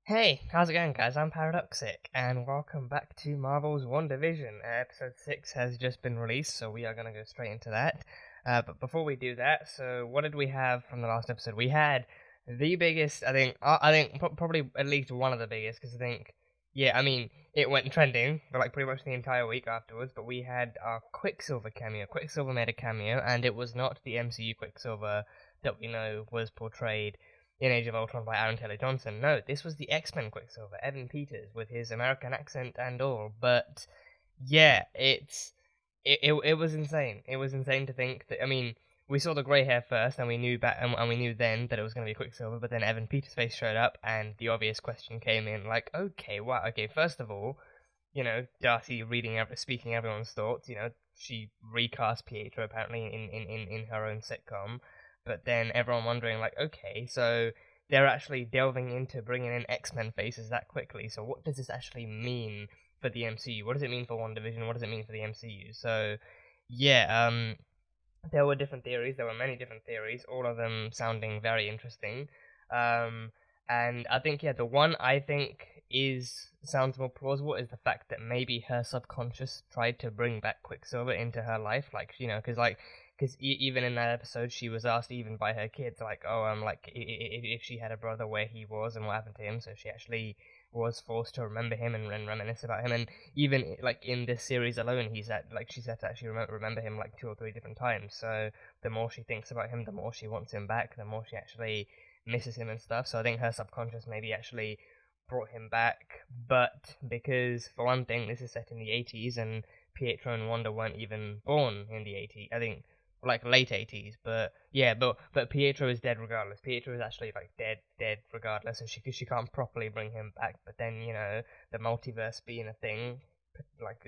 Hey, how's it going, guys? I'm Paradoxic, and welcome back to Marvel's WandaVision. Episode 6 has just been released, so we are going to go straight into that. But before we do that, so what did we have from the last episode? We had the biggest, probably at least one of the biggest, because it went trending for like pretty much the entire week afterwards, but we had our Quicksilver cameo. Quicksilver made a cameo, and it was not the MCU Quicksilver that we know was portrayed in Age of Ultron by Aaron Taylor Johnson. No, this was the X-Men Quicksilver, Evan Peters, with his American accent and all. But yeah, it was insane. It was insane to think that. I mean, we saw the grey hair first, and we knew and we knew then that it was going to be Quicksilver. But then Evan Peters' face showed up, and the obvious question came in, like, okay, wow, okay. First of all, Darcy speaking everyone's thoughts. She recast Pietro apparently in her own sitcom. But then everyone wondering, like, okay, so they're actually delving into bringing in X-Men faces that quickly. So what does this actually mean for the MCU? What does it mean for WandaVision? What does it mean for the MCU? So, yeah, there were different theories. There were many different theories, all of them sounding very interesting. Um, and I think, yeah, the one I think sounds more plausible is the fact that maybe her subconscious tried to bring back Quicksilver into her life, like, because even in that episode, she was asked even by her kids, like, like if she had a brother, where he was and what happened to him. So she actually was forced to remember him and reminisce about him. And even like in this series alone, she's had to actually remember him like 2 or 3 different times. So the more she thinks about him, the more she wants him back, the more she actually misses him and stuff. So I think her subconscious maybe actually brought him back. But because for one thing, this is set in the 80s, and Pietro and Wanda weren't even born in the 80s. I think like late 80s, but yeah, but Pietro is dead regardless. Pietro is actually like dead regardless, and she can't properly bring him back. But then the multiverse being a thing, like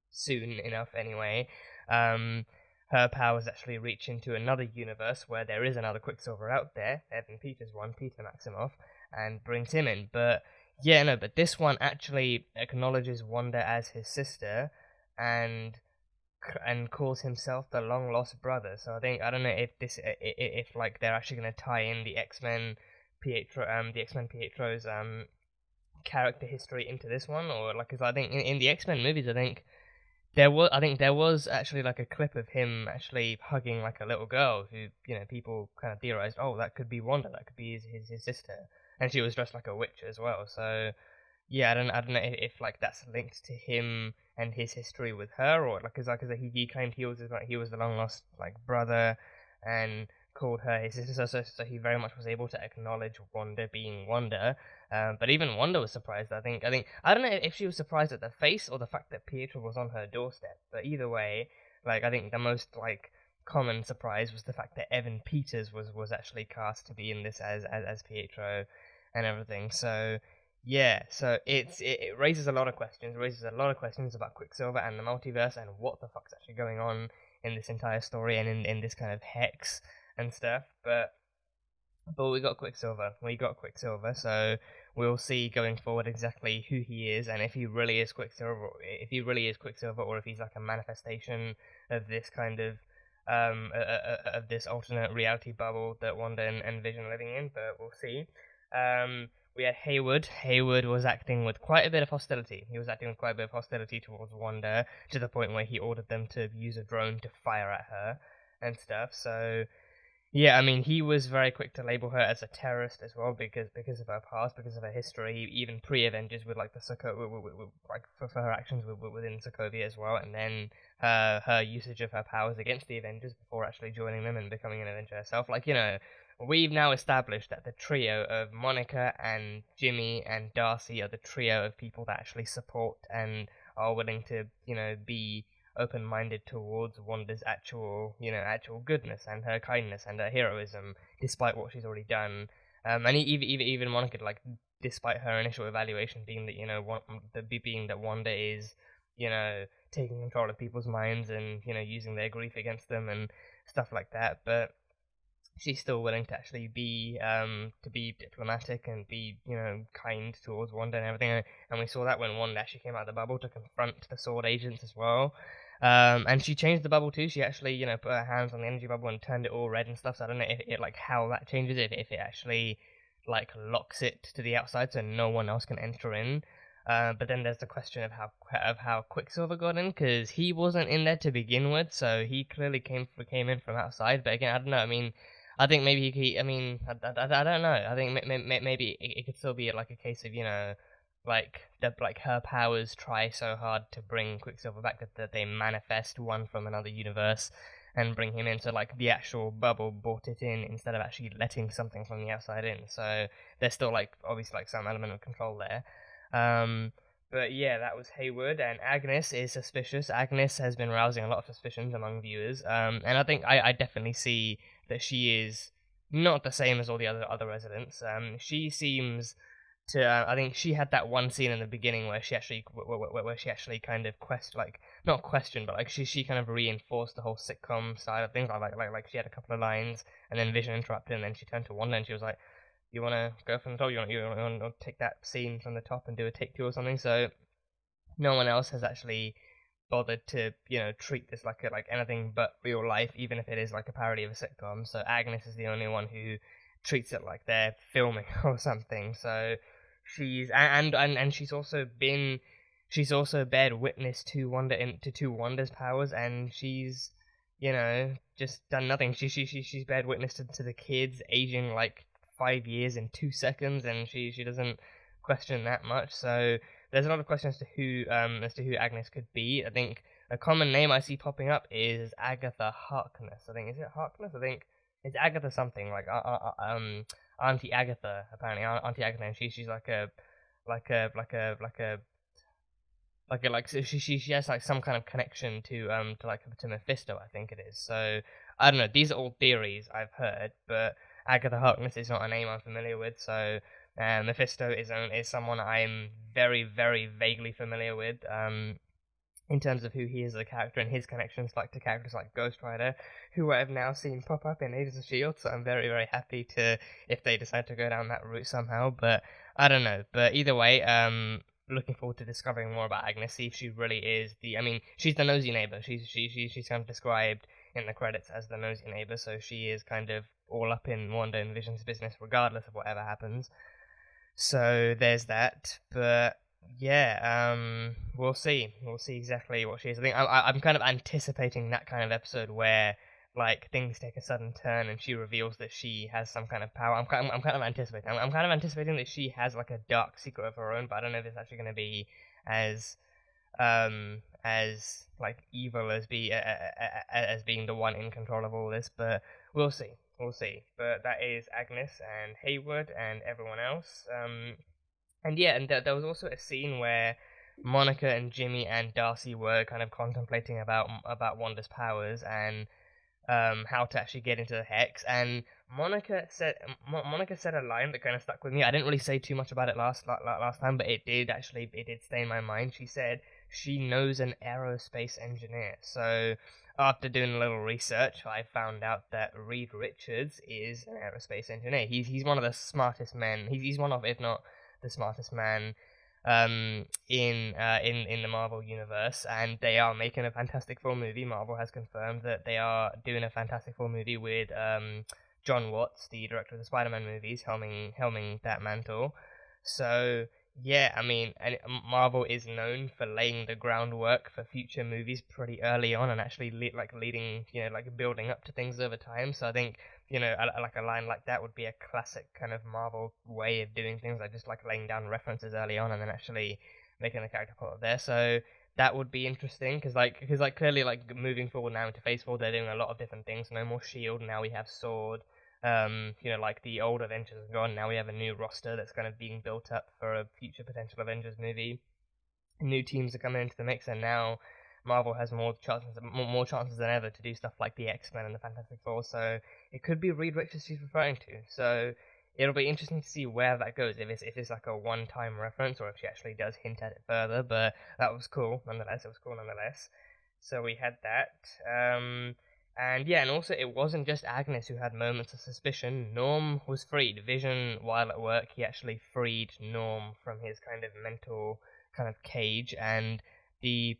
soon enough anyway, her powers actually reach into another universe where there is another Quicksilver out there, Evan Peters one, Peter Maximoff, and brings him in. But yeah, no, but this one actually acknowledges Wanda as his sister, and calls himself the long lost brother. So I don't know if like they're actually going to tie in the X-Men Pietro's character history into this one, or like, because I think in the X-Men movies, there was actually like a clip of him actually hugging like a little girl who, people kind of theorized, oh, that could be Wanda, that could be his sister, and she was dressed like a witch as well. So yeah, I don't know if like that's linked to him and his history with her, or like, cause he claimed he was the long lost like brother, and called her his sister. So he very much was able to acknowledge Wanda being Wanda. But even Wanda was surprised. I don't know if she was surprised at the face or the fact that Pietro was on her doorstep. But either way, like, I think the most like common surprise was the fact that Evan Peters was actually cast to be in this as Pietro and everything. So yeah, so it raises a lot of questions. Raises a lot of questions about Quicksilver and the multiverse and what the fuck's actually going on in this entire story and in this kind of hex and stuff. But we got Quicksilver. So we'll see going forward exactly who he is and if he really is Quicksilver, or if he's like a manifestation of this kind of this alternate reality bubble that Wanda and Vision are living in. But we'll see. We had Hayward. Hayward was acting with quite a bit of hostility. He was acting with quite a bit of hostility towards Wanda, to the point where he ordered them to use a drone to fire at her and stuff. So yeah, I mean, he was very quick to label her as a terrorist as well, because of her past, because of her history, even pre-Avengers with like the like for her actions within Sokovia as well, and then her usage of her powers against the Avengers before actually joining them and becoming an Avenger herself. Like, we've now established that the trio of Monica and Jimmy and Darcy are the trio of people that actually support and are willing to, be open-minded towards Wanda's actual goodness and her kindness and her heroism, despite what she's already done. And even Monica, like, despite her initial evaluation being that being that Wanda is, taking control of people's minds and using their grief against them and stuff like that, but she's still willing to actually be diplomatic and be kind towards Wanda and everything. And we saw that when Wanda actually came out of the bubble to confront the Sword Agents as well. And she changed the bubble too. She actually put her hands on the energy bubble and turned it all red and stuff. So I don't know if it like how that changes it, if it actually like locks it to the outside so no one else can enter in. But then there's the question of how Quicksilver got in, because he wasn't in there to begin with, so he clearly came in from outside. But again, I don't know. I mean, I think maybe he. I mean, I don't know. I think maybe it could still be like a case of, like her powers try so hard to bring Quicksilver back that they manifest one from another universe and bring him in. So like the actual bubble brought it in instead of actually letting something from the outside in. So there's still like obviously like some element of control there. But yeah, that was Hayward, and Agnes is suspicious. Agnes has been rousing a lot of suspicions among viewers, and I think I definitely see that she is not the same as all the other residents. She seems to. I think she had that one scene in the beginning where she actually kind of not questioned, but like she kind of reinforced the whole sitcom side of things. Like she had a couple of lines, and then Vision interrupted, and then she turned to Wanda and she was like, you want to go from the top? You want to take that scene from the top and do a take two or something? So no one else has actually bothered to, treat this like anything but real life, even if it is like a parody of a sitcom. So Agnes is the only one who treats it like they're filming or something. So she's and she's also bared witness to Wanda's powers, and she's just done nothing. She's bared witness to the kids aging like 5 years in 2 seconds, and she doesn't question that much. So there's a lot of questions as to who Agnes could be. I think a common name I see popping up is Agatha Harkness. Is it Harkness? I think it's Agatha something, like Auntie Agatha, apparently Auntie Agatha, and she's she has like some kind of connection to Mephisto, I think it is. So I don't know. These are all theories I've heard, but Agatha Harkness is not a name I'm familiar with. So Mephisto is someone I'm very, very vaguely familiar with. In terms of who he is as a character and his connections to characters like Ghost Rider, who I've now seen pop up in Agents of S.H.I.E.L.D., so I'm very, very happy if they decide to go down that route somehow, but I don't know. But either way, looking forward to discovering more about Agnes, see if she really is she's the nosy neighbor. She's kind of described in the credits as the nosy neighbor, so she is kind of all up in Wanda and Vision's business regardless of whatever happens. So there's that, but yeah, we'll see. We'll see exactly what she is. I think I'm kind of anticipating that kind of episode where things take a sudden turn and she reveals that she has some kind of power. I'm kind of anticipating. I'm kind of anticipating that she has like a dark secret of her own, but I don't know if it's actually going to be as evil as being the one in control of all this. But we'll see. We'll see. But that is Agnes and Hayward and everyone else. And yeah, and there was also a scene where Monica and Jimmy and Darcy were kind of contemplating about Wanda's powers and how to actually get into the hex. And Monica said a line that kind of stuck with me. I didn't really say too much about it last time, but it did stay in my mind. She said she knows an aerospace engineer. So after doing a little research, I found out that Reed Richards is an aerospace engineer. He's one of the smartest men. He's one of, if not the smartest man in the Marvel universe, and they are making a Fantastic Four movie. Marvel has confirmed that they are doing a Fantastic Four movie with John Watts, the director of the Spider-Man movies, helming that mantle. So yeah, and Marvel is known for laying the groundwork for future movies pretty early on, and actually leading, building up to things over time. So I think, a line like that would be a classic kind of Marvel way of doing things, just laying down references early on and then actually making the character part of there. So that would be interesting, because clearly moving forward now into Phase 4, they're doing a lot of different things. No more S.H.I.E.L.D., now we have S.W.O.R.D. The old Avengers are gone. Now we have a new roster that's kind of being built up for a future potential Avengers movie. New teams are coming into the mix, and now Marvel has more chances than ever to do stuff like the X-Men and the Fantastic Four. So it could be Reed Richards she's referring to. So it'll be interesting to see where that goes. If it's like a one-time reference, or if she actually does hint at it further. But that was cool nonetheless. So we had that. And yeah, and also it wasn't just Agnes who had moments of suspicion. Norm was freed. Vision, while at work, he actually freed Norm from his kind of mental kind of cage, and the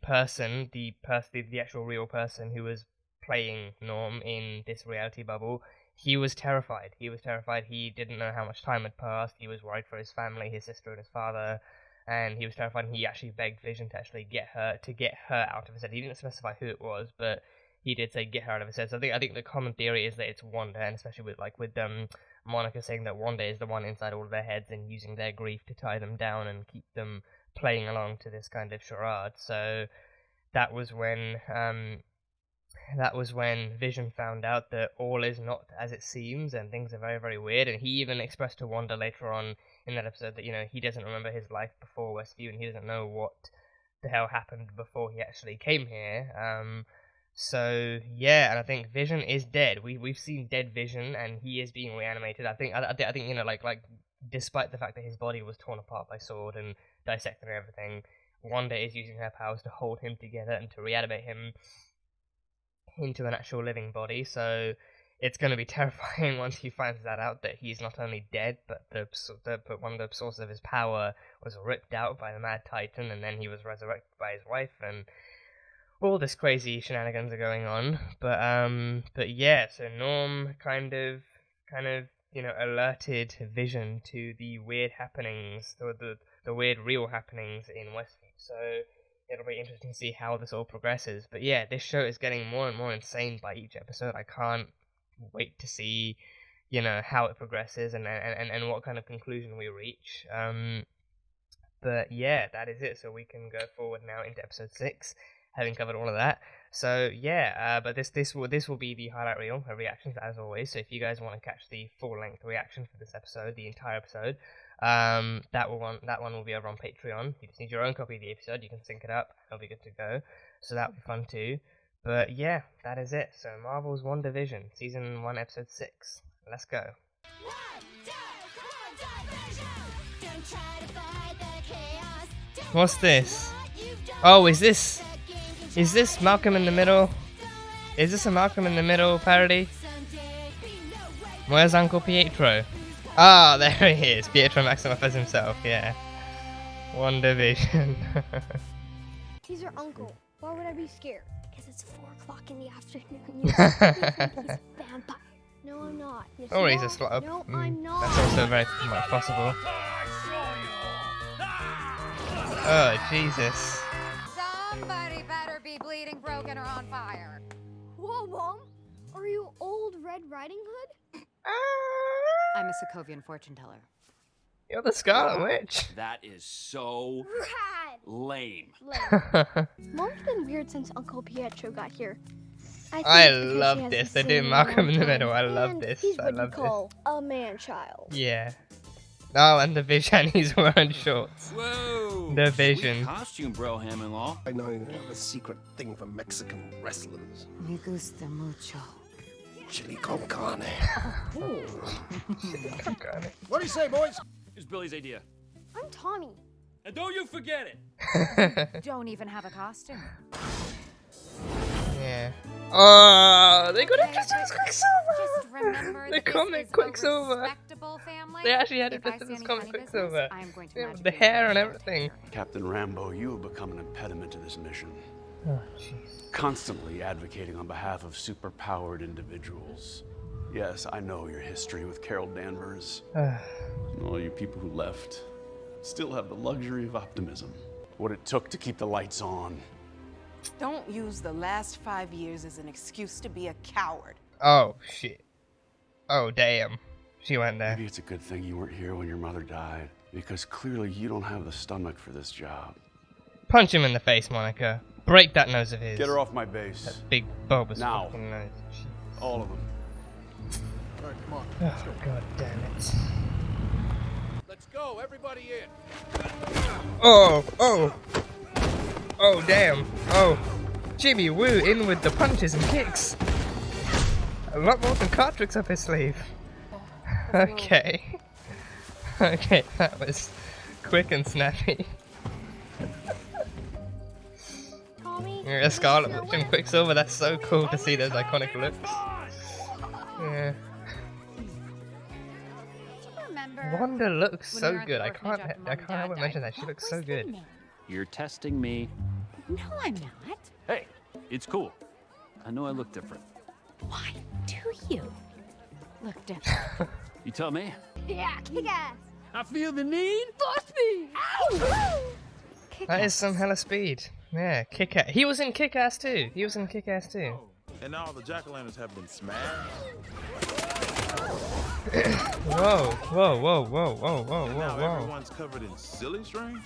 actual real person who was playing Norm in this reality bubble, he was terrified. He was terrified. He didn't know how much time had passed. He was worried for his family, his sister and his father, and he was terrified. And he actually begged Vision to actually get her out of his head. He didn't specify who it was, but he did say get her out of his head. So I think the common theory is that it's Wanda, and especially with Monica saying that Wanda is the one inside all of their heads and using their grief to tie them down and keep them playing along to this kind of charade. So that was when Vision found out that all is not as it seems and things are very, very weird. And he even expressed to Wanda later on in that episode that, you know, he doesn't remember his life before Westview and he doesn't know what the hell happened before he actually came here. So yeah, and I think Vision is dead. We've seen dead Vision, and he is being reanimated. I think you know, like despite the fact that his body was torn apart by Sword and dissected and everything, Wanda is using her powers to hold him together and to reanimate him into an actual living body. So it's going to be terrifying once he finds that out, that he's not only dead, but one of the sources of his power was ripped out by the Mad Titan, and then he was resurrected by his wife, and all this crazy shenanigans are going on. But yeah, so Norm kind of you know, alerted Vision to the weird happenings, the weird real happenings in Westview. So it'll be interesting to see how this all progresses. But yeah, this show is getting more and more insane by each episode. I can't wait to see, you know, how it progresses and what kind of conclusion we reach. But yeah, that is it. So we can go forward now into episode 6, having covered all of that. So yeah, but this will be the highlight reel of reactions as always. So if you guys want to catch the full length reaction for this episode, the entire episode, that one will be over on Patreon. You just need your own copy of the episode. You can sync it up. It'll be good to go. So that'll be fun too. But yeah, that is it. So Marvel's WandaVision, season 1, episode 6. Let's go. What's this? Oh, is this Malcolm in the Middle? Is this a Malcolm in the Middle parody? Where's Uncle Pietro? Ah, there he is. Pietro Maximoff as himself, yeah. WandaVision. He's your uncle. Why would I be scared? Because it's 4 o'clock in the afternoon. He's a vampire. No, I'm not. Yes, oh, he's a slot. No, I'm not. That's also very much possible. Oh, Jesus. Somebody better be bleeding, broken, or on fire. Whoa, Mom. Are you old Red Riding Hood? I'm a Sokovian fortune teller. You're the Scarlet Witch. That is so Rad. lame. Mom's been weird since Uncle Pietro got here. I love this. They're doing Malcolm in the Middle. I love this. He's I what love you call a man-child. Yeah. Oh, and the Vision, he's wearing shorts. Whoa! The Vision. Sweet costume, bro, ham-in-law. I know you have a secret thing for Mexican wrestlers. Me gusta mucho. Chili con carne. What do you say, boys? It's Billy's idea. I'm Tommy. And don't you forget it! Don't even have a costume. Yeah. Oh, they got introduced Quicksilver! Just remember The that comic this is Quicksilver. a respectable family. They actually had If it I just see as any comic funny business, Quicksilver. I am going to Yeah, magically the hair and remove everything. it. Captain Rambo, you have become an impediment to this mission. Oh, jeez. Constantly advocating on behalf of superpowered individuals. Yes, I know your history with Carol Danvers. And all you people who left still have the luxury of optimism. What it took to keep the lights on. Don't use the last 5 years as an excuse to be a coward. Oh, shit. Oh, damn. She went there. Maybe it's a good thing you weren't here when your mother died, because clearly you don't have the stomach for this job. Punch him in the face, Monica. Break that nose of his. Get her off my base. That big bulbous Now. fucking nose. All of them. All right, come on. Oh, god damn it. Let's go, everybody in. Oh, oh. Oh, damn. Oh. Jimmy Woo in with the punches and kicks. A lot more than card tricks up his sleeve. Okay. Okay, that was quick and snappy. Tommy. Yeah, Scarlet Witch and Quicksilver, that's so cool to see those iconic looks. Yeah. Remember Wanda looks when so we were at good. the I orphanage can't after Mom and help Dad but mention died? that. She What looks was so the good. name? You're testing me. No, I'm not. Hey, it's cool. I know I look different. Why do you? Look, Dan. You tell me. Yeah, kick ass. I feel the need. Bust me. Ow! Kick That is ass. some hella speed. Yeah, Kick-Ass. He was in Kick-Ass too. He was in Kick-Ass too. And now the jack-o'-lanterns have been smashed. Whoa, whoa, whoa, whoa, whoa, whoa, And now whoa, whoa. everyone's covered in silly string.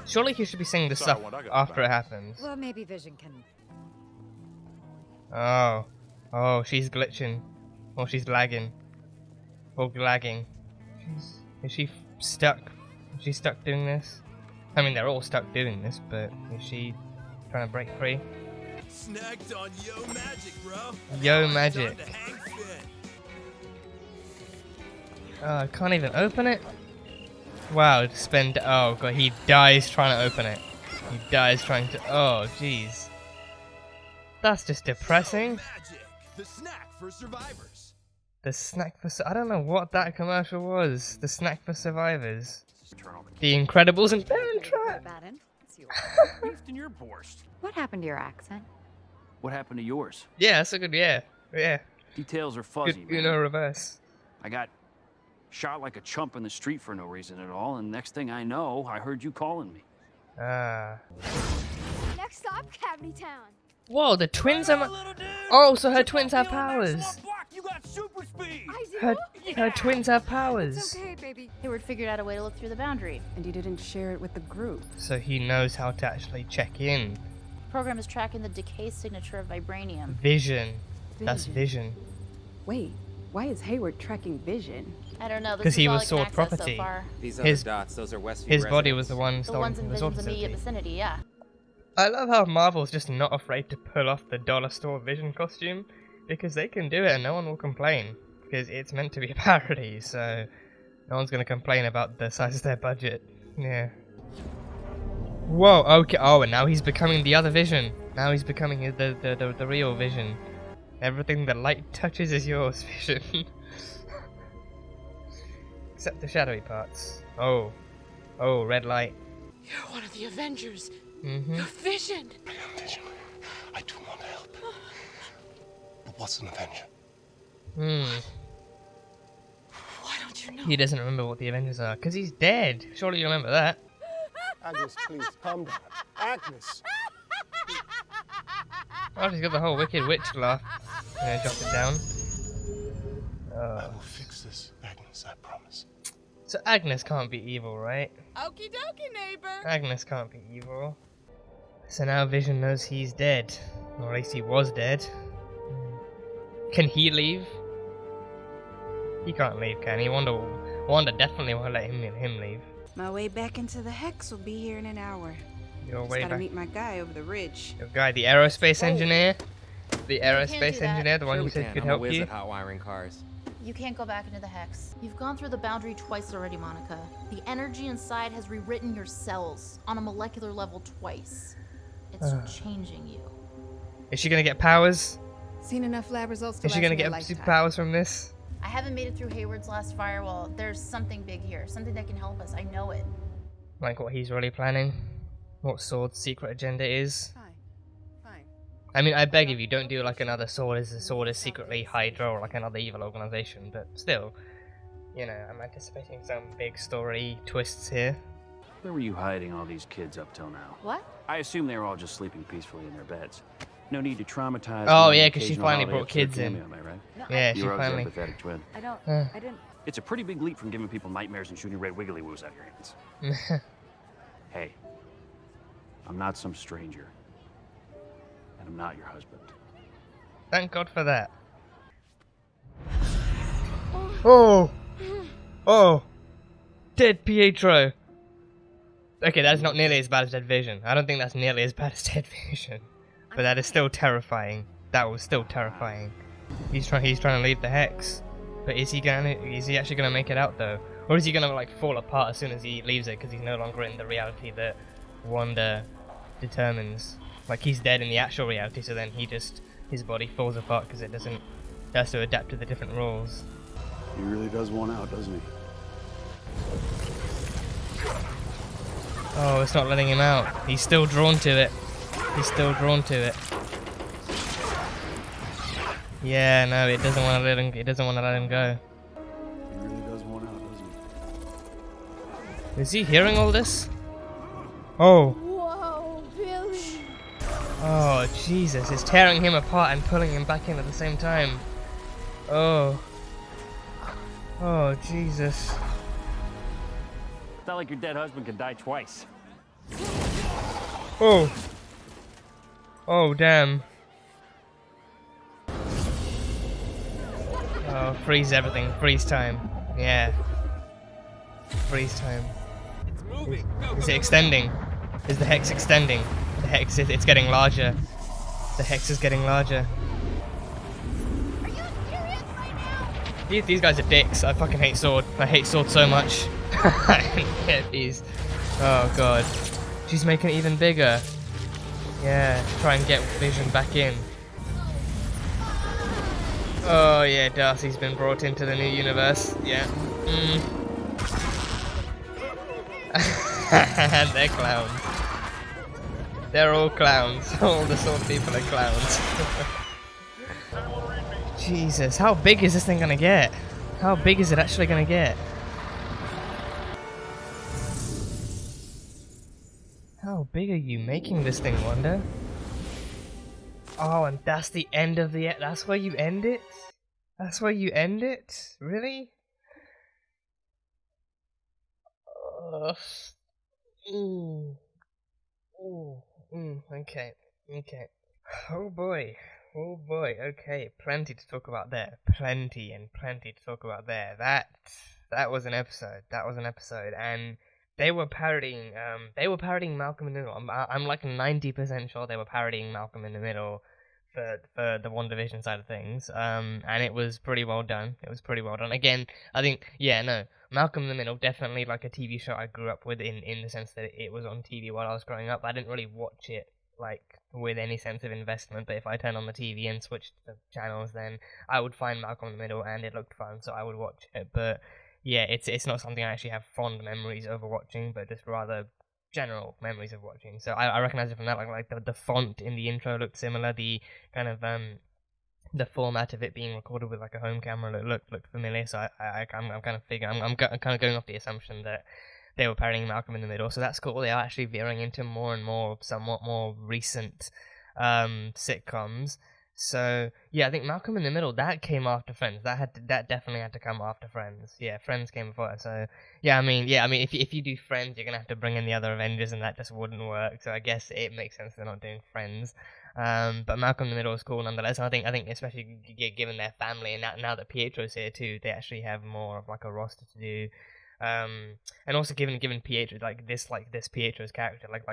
Surely he should be singing the Sorry, stuff Wanda, I got after the it happens. Well, maybe Vision can. Oh. Oh, she's glitching. Or she's lagging. Or lagging. Is she stuck? Is she stuck doing this? I mean, they're all stuck doing this, but is she trying to break free? Snagged on Yo Magic, bro. Yo Magic. Time to hang fit. I can't even open it? Wow, oh god, he dies trying to open it. He dies trying to, oh jeez. That's just depressing. Magic, the snack for survivors. The snack for, I don't know what that commercial was. The snack for survivors. The Incredibles and Parent Trap. Beefed in your borscht. What happened to your accent? What happened to yours? Yeah, that's a good, yeah. Details are fuzzy, Good man. Uno reverse. I got shot like a chump in the street for no reason at all, and next thing I know, I heard you calling me. Ah. Next stop, Cavity Town. Whoa, the twins are. Oh, so her twins have powers. You got super speed. Her twins have powers. It's okay, baby. Hayward figured out a way to look through the boundary. And you didn't share it with the group. So he knows how to actually check in. The program is tracking the decay signature of vibranium. Vision. That's Vision. Wait, why is Hayward tracking Vision? I don't know. 'Cause This he is all was I can Sword access property. So far. These His- other dots, those are Westview His body residents. was the one The stolen ones from in the Vision's Sword immediate Facility. vicinity, yeah. I love how Marvel's just not afraid to pull off the dollar store Vision costume, because they can do it and no one will complain, because it's meant to be a parody, so no one's gonna complain about the size of their budget. Yeah. Whoa, okay, oh, and now he's becoming the other Vision. Now he's becoming the real Vision. Everything the light touches is yours, Vision. Except the shadowy parts. Oh. Oh, red light. You're one of the Avengers. Mm-hmm. You're Vision. I am Vision. I do want to help. But what's an Avenger? Why don't you know? He doesn't remember what the Avengers are, because he's dead. Surely you remember that. Agnes, please, calm down. Agnes! Oh, she's got the whole Wicked Witch laugh. Yeah, drop it down. I will fix this, Agnes, I promise. So Agnes can't be evil, right? Okie dokie, neighbor. Agnes can't be evil. So now Vision knows he's dead. Or at least he was dead. Can he leave? He can't leave, can he? Wanda definitely won't let him leave. My way back into the Hex will be here in an hour. Your Just way gotta back. meet my guy over the ridge. Your guy, the aerospace engineer? The can't aerospace do that. engineer, the one Sure you we said can. could I'm a help whiz you? at hot wiring cars. You can't go back into the Hex. You've gone through the boundary twice already, Monica. The energy inside has rewritten your cells on a molecular level twice. It's changing you. Is she gonna get powers? Seen enough lab results to Is she last gonna me a get lifetime. superpowers from this? I haven't made it through Hayward's last firewall. There's something big here. Something that can help us. I know it. Like what he's really planning? What Sword's secret agenda is? Fine. Fine. I mean, I beg of you, don't do like another Sword is secretly Hydra or like another evil organization, but still, you know, I'm anticipating some big story twists here. Where were you hiding all these kids up till now? What? I assume they were all just sleeping peacefully in their beds. No need to traumatize. Oh, them yeah, with 'cause she occasional finally holiday brought episode kids in. cameo, am I right? Yeah, she You're always finally. an empathetic twin. I didn't. It's a pretty big leap from giving people nightmares and shooting red wiggly woos out of your hands. Hey, I'm not some stranger. And I'm not your husband. Thank God for that. Oh! Oh! Dead Pietro! Okay, that's not nearly as bad as Dead Vision. I don't think that's nearly as bad as Dead Vision. But that is still terrifying. That was still terrifying. He's trying to leave the Hex. But is he actually gonna make it out though? Or is he gonna like fall apart as soon as he leaves it because he's no longer in the reality that Wanda determines? Like he's dead in the actual reality, so then his body falls apart because it has to adapt to the different rules. He really does want out, doesn't he? Oh, it's not letting him out. He's still drawn to it. He's still drawn to it. Yeah, no, it doesn't want to let him. It doesn't want to let him go. He really does want out, doesn't he? Is he hearing all this? Oh. Whoa, Billy. Oh, Jesus. It's tearing him apart and pulling him back in at the same time. Oh. Oh, Jesus. It's not like your dead husband can die twice. Oh. Oh, damn. Oh, freeze everything. Freeze time. Yeah. Freeze time. It's moving. Is it extending? Is the hex extending? The hex, it's getting larger. The hex is getting larger. Are you serious right now? These guys are dicks. I fucking hate Sword. I hate Sword so much. Yeah, these. Oh god. She's making it even bigger. Yeah, try and get Vision back in. Oh yeah, Darcy's been brought into the new universe. Yeah. And they're clowns. They're all clowns. All the Sword people are clowns. Jesus, how big is this thing gonna get? How big is it actually gonna get? How big are you making this thing, Wanda? Oh, and that's the end of the... That's where you end it? That's where you end it? Really? Okay. Okay. Oh boy. Oh boy. Okay. Plenty to talk about there. Plenty and plenty to talk about there. That was an episode. That was an episode. And they were parodying Malcolm in the Middle. I'm like 90% sure they were parodying Malcolm in the Middle for the WandaVision side of things. And it was pretty well done. It was pretty well done. Again, I think, yeah, no, Malcolm in the Middle, definitely like a TV show I grew up with in the sense that it was on TV while I was growing up. I didn't really watch it like with any sense of investment, but if I turned on the TV and switched the channels, then I would find Malcolm in the Middle and it looked fun, so I would watch it. But yeah, it's not something I actually have fond memories of watching, but just rather general memories of watching. So I recognize it from that, like the font in the intro looked similar, the kind of the format of it being recorded with like a home camera looked familiar. So I'm kind of I'm kind of going off the assumption that they were parodying Malcolm in the Middle. So that's cool. They are actually veering into more and more somewhat more recent sitcoms. So yeah, I think Malcolm in the Middle, that came after Friends. That definitely had to come after Friends. Yeah, Friends came before. So yeah, I mean if you do Friends, you're gonna have to bring in the other Avengers, and that just wouldn't work. So I guess it makes sense they're not doing Friends. But Malcolm in the Middle is cool nonetheless. And I think especially given their family, and now that Pietro's here too, they actually have more of like a roster to do. And also given Pietro this Pietro's character, like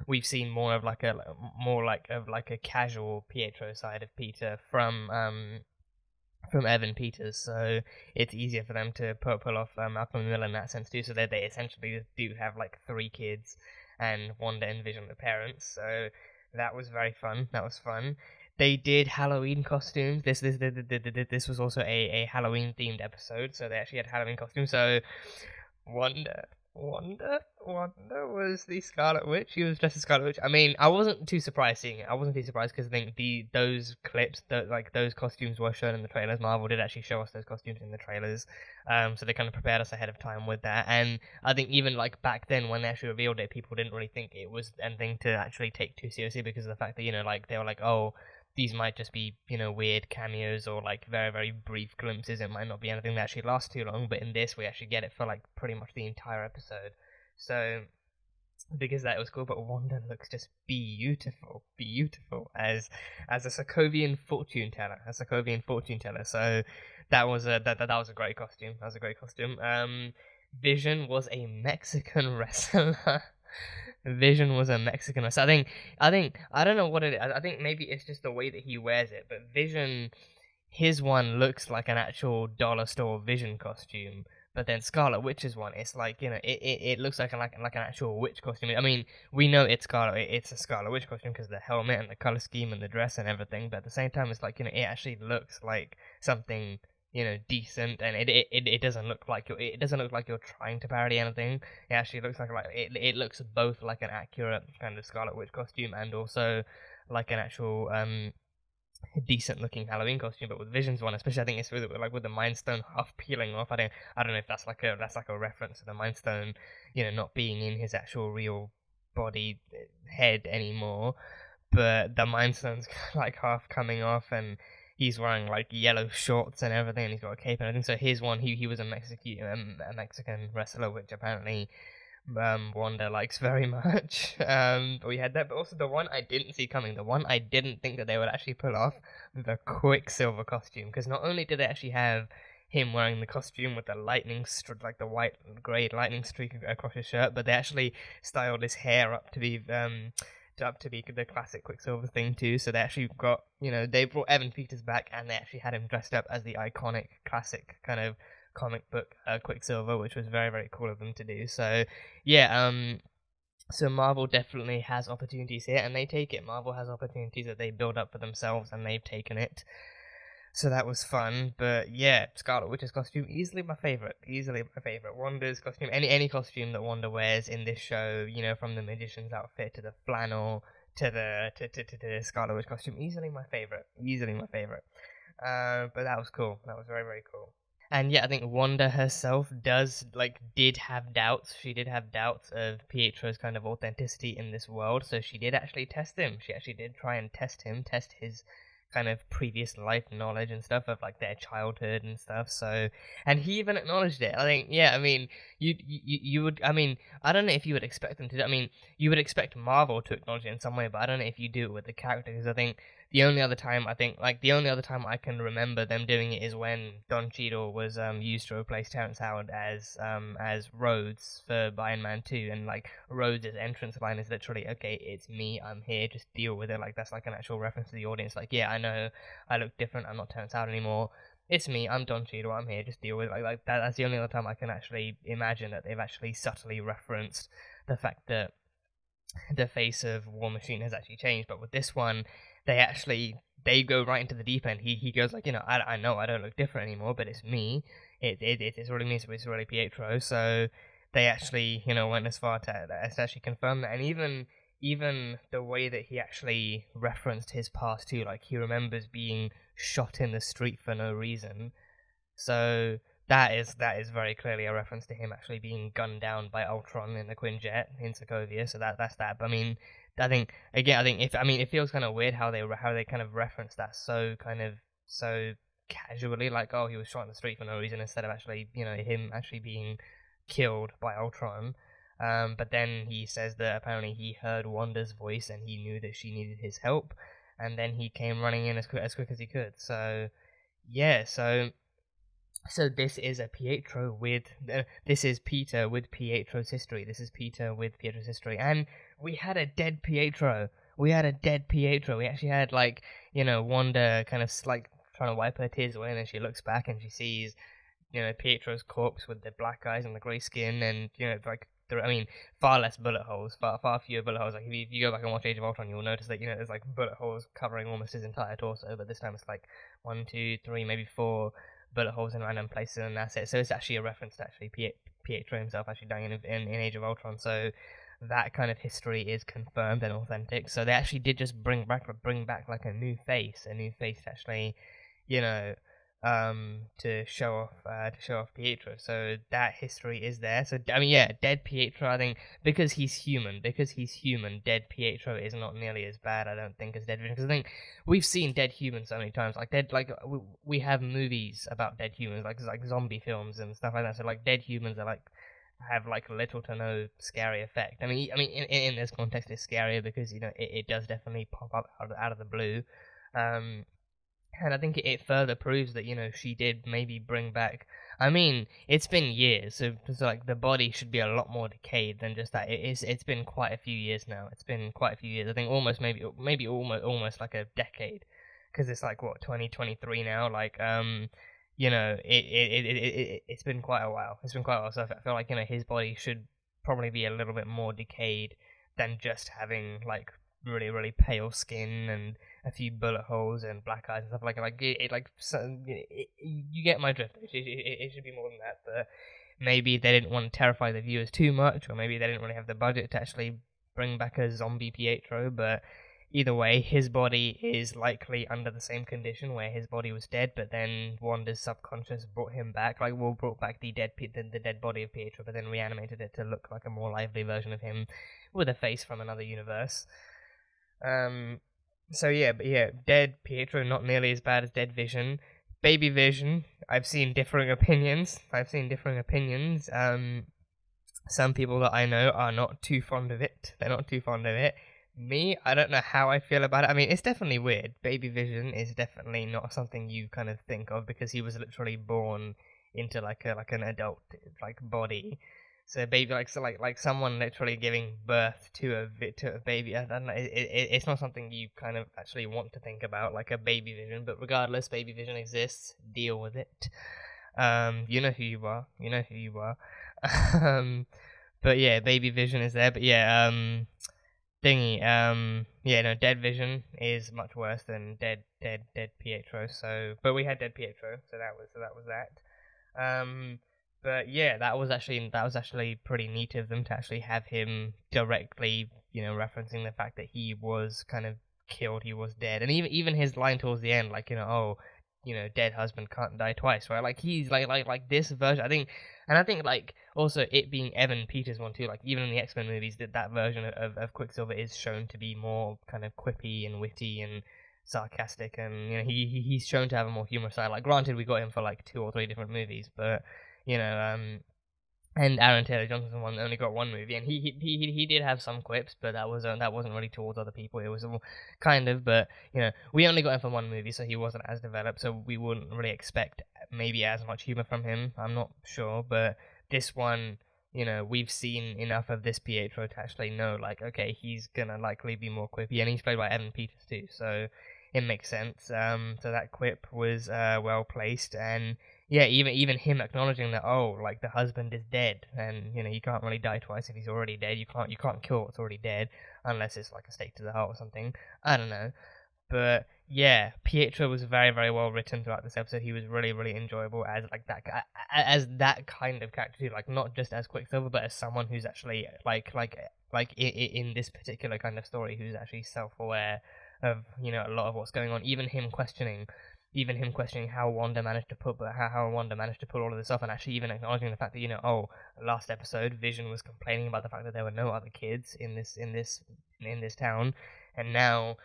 we've seen more of like a casual Pietro side of Peter from Evan Peters, so it's easier for them to pull off Malcolm in the Middle in that sense too. So they essentially do have like 3 kids, and Wanda and Vision the parents. So that was very fun. That was fun. They did Halloween costumes. This was also a Halloween themed episode, so they actually had Halloween costumes. So Wanda was the Scarlet Witch. She was dressed as Scarlet Witch. I mean, I wasn't too surprised seeing it. I wasn't too surprised because I think those clips, those costumes were shown in the trailers. Marvel did actually show us those costumes in the trailers, so they kind of prepared us ahead of time with that. And I think even like back then when they actually revealed it, people didn't really think it was anything to actually take too seriously because of the fact that like they were like, oh, these might just be, weird cameos or like very, very brief glimpses. It might not be anything that actually lasts too long, but in this we actually get it for like pretty much the entire episode. So because that was cool, but Wanda looks just beautiful as a Sokovian fortune teller. So that was a great costume. Vision was a Mexican wrestler. Vision was a Mexican wrestler. I think I don't know what it is. I think maybe it's just the way that he wears it. But Vision, his one looks like an actual dollar store Vision costume. But then Scarlet Witch's one, it's like it looks like an actual witch costume. I mean, we know it's a Scarlet Witch costume because of the helmet and the color scheme and the dress and everything. But at the same time, it's like it actually looks like something decent, and it doesn't look like you're trying to parody anything. It actually looks like it looks both like an accurate kind of Scarlet Witch costume and also like an actual decent looking Halloween costume, but with Vision's one, especially I think it's with the Mind Stone half peeling off. I don't know if that's like a reference to the Mind Stone, not being in his actual real body head anymore, but the Mind Stone's like half coming off, and he's wearing like yellow shorts and everything, and he's got a cape and everything. So his one, he was a Mexican wrestler, which apparently Wanda likes very much. But we had that, but also the one I didn't see coming, the one I didn't think that they would actually pull off, the Quicksilver costume, because not only did they actually have him wearing the costume with the lightning like the white grey lightning streak across his shirt, but they actually styled his hair up to be the classic Quicksilver thing too. So they actually got, they brought Evan Peters back, and they actually had him dressed up as the iconic classic kind of comic book Quicksilver, which was very, very cool of them to do. So yeah, so Marvel definitely has opportunities here, and they take it. Marvel has opportunities that they build up for themselves, and they've taken it. So that was fun. But yeah, Scarlet Witch's costume, easily my favorite. Wanda's costume, any costume that Wanda wears in this show, from the magician's outfit to the flannel to the Scarlet Witch costume, easily my favorite. But that was cool. That was very, very cool. And yeah, I think Wanda herself did have doubts. She did have doubts of Pietro's kind of authenticity in this world, so she did actually test him. She actually did try and test his kind of previous life knowledge and stuff of like their childhood and stuff. So, and he even acknowledged it. I think, yeah, I mean, you would, I mean, I don't know if you would expect them to. I mean, you would expect Marvel to acknowledge it in some way, but I don't know if you do it with the character, because I think the only other time I can remember them doing it is when Don Cheadle was used to replace Terrence Howard as Rhodes for Iron Man 2, and like Rhodes' entrance line is literally, "Okay, it's me, I'm here, just deal with it." Like that's like an actual reference to the audience. Like, yeah, I know I look different, I'm not Terrence Howard anymore. It's me, I'm Don Cheadle, I'm here, just deal with it. Like that. That's the only other time I can actually imagine that they've actually subtly referenced the fact that the face of War Machine has actually changed. But with this one, they go right into the deep end. He goes like, I know I don't look different anymore, but it's me. It's really me. It's really Pietro. So they actually, went as far to actually confirm that. And even the way that he actually referenced his past too, like he remembers being shot in the street for no reason. So that is very clearly a reference to him actually being gunned down by Ultron in the Quinjet in Sokovia. So that's that. But I mean, it feels kind of weird how they kind of reference that so casually, like, oh, he was shot in the street for no reason, instead of actually, him actually being killed by Ultron. But then he says that apparently he heard Wanda's voice and he knew that she needed his help, and then he came running in as quick as he could. So yeah, so this is a Pietro this is Peter with Pietro's history. This is Peter with Pietro's history. And we had a dead Pietro. We actually had, like, Wanda kind of like trying to wipe her tears away, and then she looks back and she sees, Pietro's corpse with the black eyes and the grey skin, and, far less bullet holes, far fewer bullet holes. Like, if you go back and watch Age of Ultron, you'll notice that, there's like bullet holes covering almost his entire torso, but this time it's like 1, 2, 3, maybe 4 bullet holes in random places, and that's it. So it's actually a reference to actually Pietro himself actually dying in Age of Ultron. So that kind of history is confirmed and authentic. So they actually did just bring back like a new face to actually, to show off Pietro. So that history is there. So I mean, yeah, dead Pietro, I think, because he's human, dead Pietro is not nearly as bad, I don't think, as dead Vision. Because I think we've seen dead humans so many times. Like we have movies about dead humans, like zombie films and stuff like that. So like dead humans are like have like little to no scary effect. I mean, in this context, it's scarier because it does definitely pop up out of the blue. And I think it further proves that, she did maybe bring back... I mean, it's been years, so like the body should be a lot more decayed than just that. It's been quite a few years now. It's been quite a few years. I think almost almost like a decade, because it's like, what, 2023 now? Like, it's been quite a while. So I feel like, his body should probably be a little bit more decayed than just having, like, really, really pale skin and a few bullet holes and black eyes and stuff you get my drift. It should be more than that, but maybe they didn't want to terrify the viewers too much, or maybe they didn't really have the budget to actually bring back a zombie Pietro. But either way, his body is likely under the same condition where his body was dead, but then Wanda's subconscious brought him back, like, well, brought back the dead body of Pietro, but then reanimated it to look like a more lively version of him with a face from another universe. So yeah, but yeah, dead Pietro, not nearly as bad as dead Vision. Baby Vision, I've seen differing opinions. Some people that I know are not too fond of it. They're not too fond of it. Me, I don't know how I feel about it. I mean, it's definitely weird. Baby Vision is definitely not something you kind of think of, because he was literally born into like an adult like body. So baby, like someone literally giving birth to a baby. I don't know. It's not something you kind of actually want to think about, like a Baby Vision. But regardless, Baby Vision exists. Deal with it. You know who you are. But yeah, Baby Vision is there. But yeah, Dead Vision is much worse than dead Pietro. So, but we had dead Pietro, so that was that. But yeah, that was actually pretty neat of them to actually have him directly, referencing the fact that he was kind of killed, he was dead, and even his line towards the end, like, dead husband can't die twice, right? Like, he's like this version, I think like also it being Evan Peters one too, like even in the X-Men movies, that version of Quicksilver is shown to be more kind of quippy and witty and sarcastic, and he's shown to have a more humorous side. Like, granted, we got him for like 2 or 3 different movies, but and Aaron Taylor Johnson only got 1 movie, and he did have some quips, but that wasn't really towards other people. It was all kind of, but we only got him for 1 movie, so he wasn't as developed, so we wouldn't really expect maybe as much humor from him. I'm not sure, but this one, we've seen enough of this Pietro to actually know, like, okay, he's gonna likely be more quippy, and he's played by Evan Peters too, so it makes sense. So that quip was well placed, and yeah, even him acknowledging that, like, the husband is dead, and you can't really die twice if he's already dead. You can't kill what's already dead unless it's like a stake to the heart or something. I don't know, but yeah, Pietro was very, very well written throughout this episode. He was really, really enjoyable as like that kind of character too. Like, not just as Quicksilver, but as someone who's actually like in this particular kind of story, who's actually self-aware of a lot of what's going on. Even him questioning how Wanda managed to pull all of this off, and actually even acknowledging the fact that last episode Vision was complaining about the fact that there were no other kids in this town, and now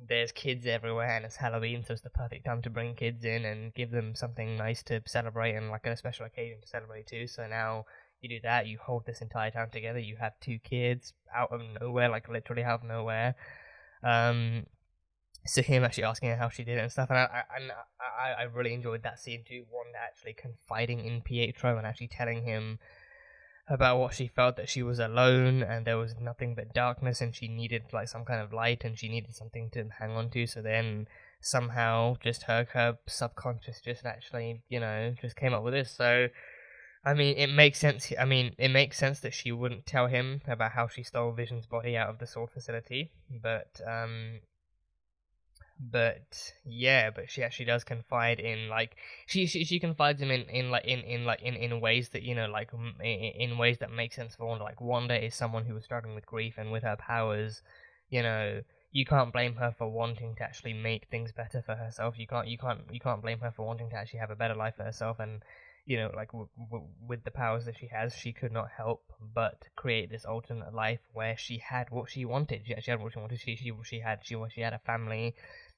there's kids everywhere, and it's Halloween, so it's the perfect time to bring kids in and give them something nice to celebrate, and like a special occasion to celebrate too. So now you do that, you hold this entire town together, you have 2 kids out of nowhere, like literally out of nowhere. So him actually asking her how she did it and stuff, and I really enjoyed that scene too. Wanda actually confiding in Pietro and actually telling him about what she felt, that she was alone and there was nothing but darkness, and she needed like some kind of light, and she needed something to hang on to. So then somehow just her subconscious just actually just came up with this. So I mean, it makes sense. It makes sense that she wouldn't tell him about how she stole Vision's body out of the sword facility, but she actually does confide in, like, she confides him in ways that in ways that make sense for Wanda. Like, Wanda is someone who was struggling with grief, and with her powers, you can't blame her for wanting to actually make things better for herself. You can't blame her for wanting to actually have a better life for herself, and with the powers that she has, she could not help but create this alternate life where she had what she wanted. She had what she wanted. She had a family.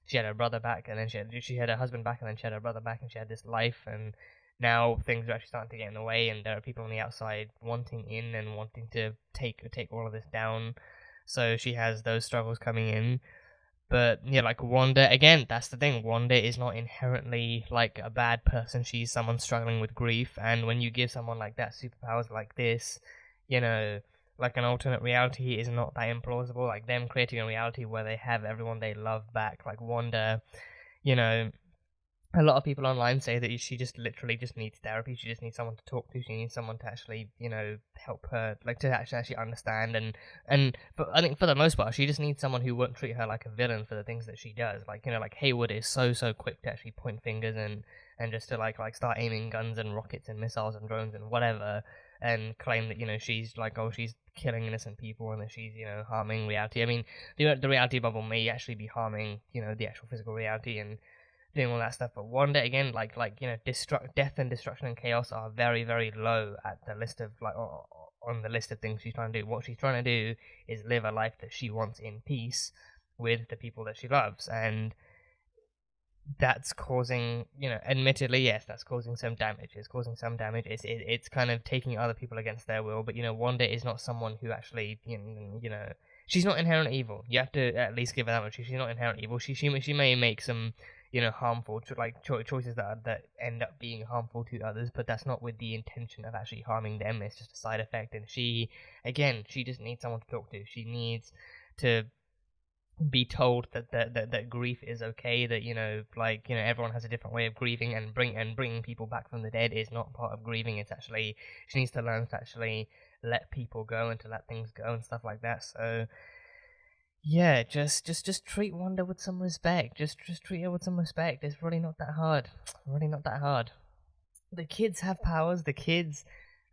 She had her brother back, and then she had her husband back, and then she had her brother back, and she had this life. And now things are actually starting to get in the way, and there are people on the outside wanting in and wanting to take all of this down. So she has those struggles coming in. But yeah, like Wanda, again, that's the thing. Wanda is not inherently like a bad person. She's someone struggling with grief, and when you give someone like that superpowers like this, like an alternate reality is not that implausible. Like them creating a reality where they have everyone they love back. Like Wanda, a lot of people online say that she just literally just needs therapy. She just needs someone to talk to. She needs someone to actually, help her, like to actually understand. And I think for the most part, she just needs someone who won't treat her like a villain for the things that she does. Like, like Hayward is so quick to actually point fingers and just to like start aiming guns and rockets and missiles and drones and whatever. and claim that, you know, she's like, oh, she's killing innocent people and that she's, you know, harming reality. I mean, the reality bubble may actually be harming, you know, the actual physical reality and doing all that stuff. But Wanda, again, like you know, death and destruction and chaos are very, very low at the list of, like, on the list of things she's trying to do. What she's trying to do is live a life that she wants in peace with the people that she loves, and that's causing, you know, admittedly, yes, that's causing some damage. It's causing some damage. It's kind of taking other people against their will. But, you know, Wanda is not someone who actually, you know, she's not inherently evil. You have to at least give her that much. She's not inherently evil. She may make some, you know, harmful choices that end up being harmful to others, but that's not with the intention of actually harming them. It's just a side effect. And she just needs someone to talk to. She needs to be told that grief is okay, that, you know, like, you know, everyone has a different way of grieving, and bringing people back from the dead is not part of grieving. It's actually, she needs to learn to actually let people go and to let things go and stuff like that. So yeah, just treat Wanda with some respect. Just treat her with some respect. It's really not that hard. Really not that hard. The kids have powers. The kids,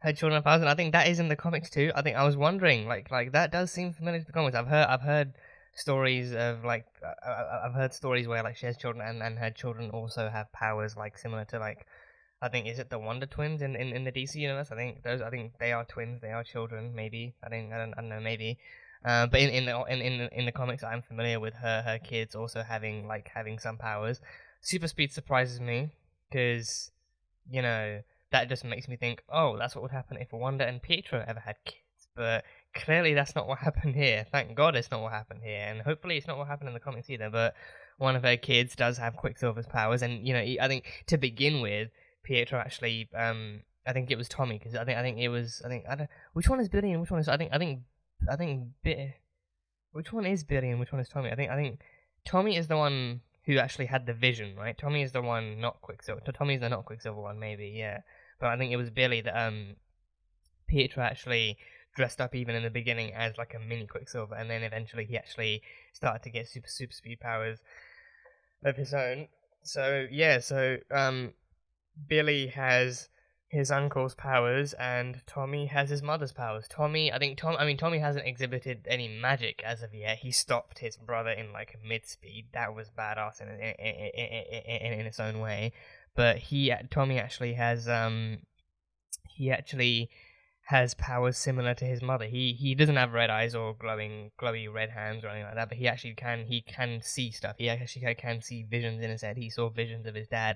her children have powers, and I think that is in the comics too. I think I was wondering, like that does seem familiar to the comics. I've heard stories of, like, I've heard stories where, like, she has children and her children also have powers, like, similar to, like, I think, is it the Wonder twins in the DC universe? I think they are twins. They are children, maybe. I don't know, maybe. But in the comics, I'm familiar with her kids also having some powers. Super speed surprises me because, you know, that just makes me think, oh, that's what would happen if Wanda and Pietro ever had kids. But clearly that's not what happened here. Thank God it's not what happened here, and hopefully it's not what happened in the comics either. But one of her kids does have Quicksilver's powers, and, you know, I think to begin with, Pietro actually, I think it was Tommy, because I don't, which one is Billy and which one is, which one is Billy and which one is Tommy? I think Tommy is the one who actually had the vision, right? Tommy is the one, not Quicksilver. Tommy's the not Quicksilver one, maybe, yeah. But I think it was Billy that Pietro actually dressed up even in the beginning as, like, a mini Quicksilver, and then eventually he actually started to get super speed powers of his own. So yeah, Billy has his uncle's powers, and Tommy has his mother's powers. Tommy hasn't exhibited any magic as of yet. He stopped his brother in, like, mid-speed. That was badass in its own way. But Tommy actually has has powers similar to his mother. He doesn't have red eyes or glowy red hands or anything like that, but he actually can see stuff. He actually can see visions in his head. He saw visions of his dad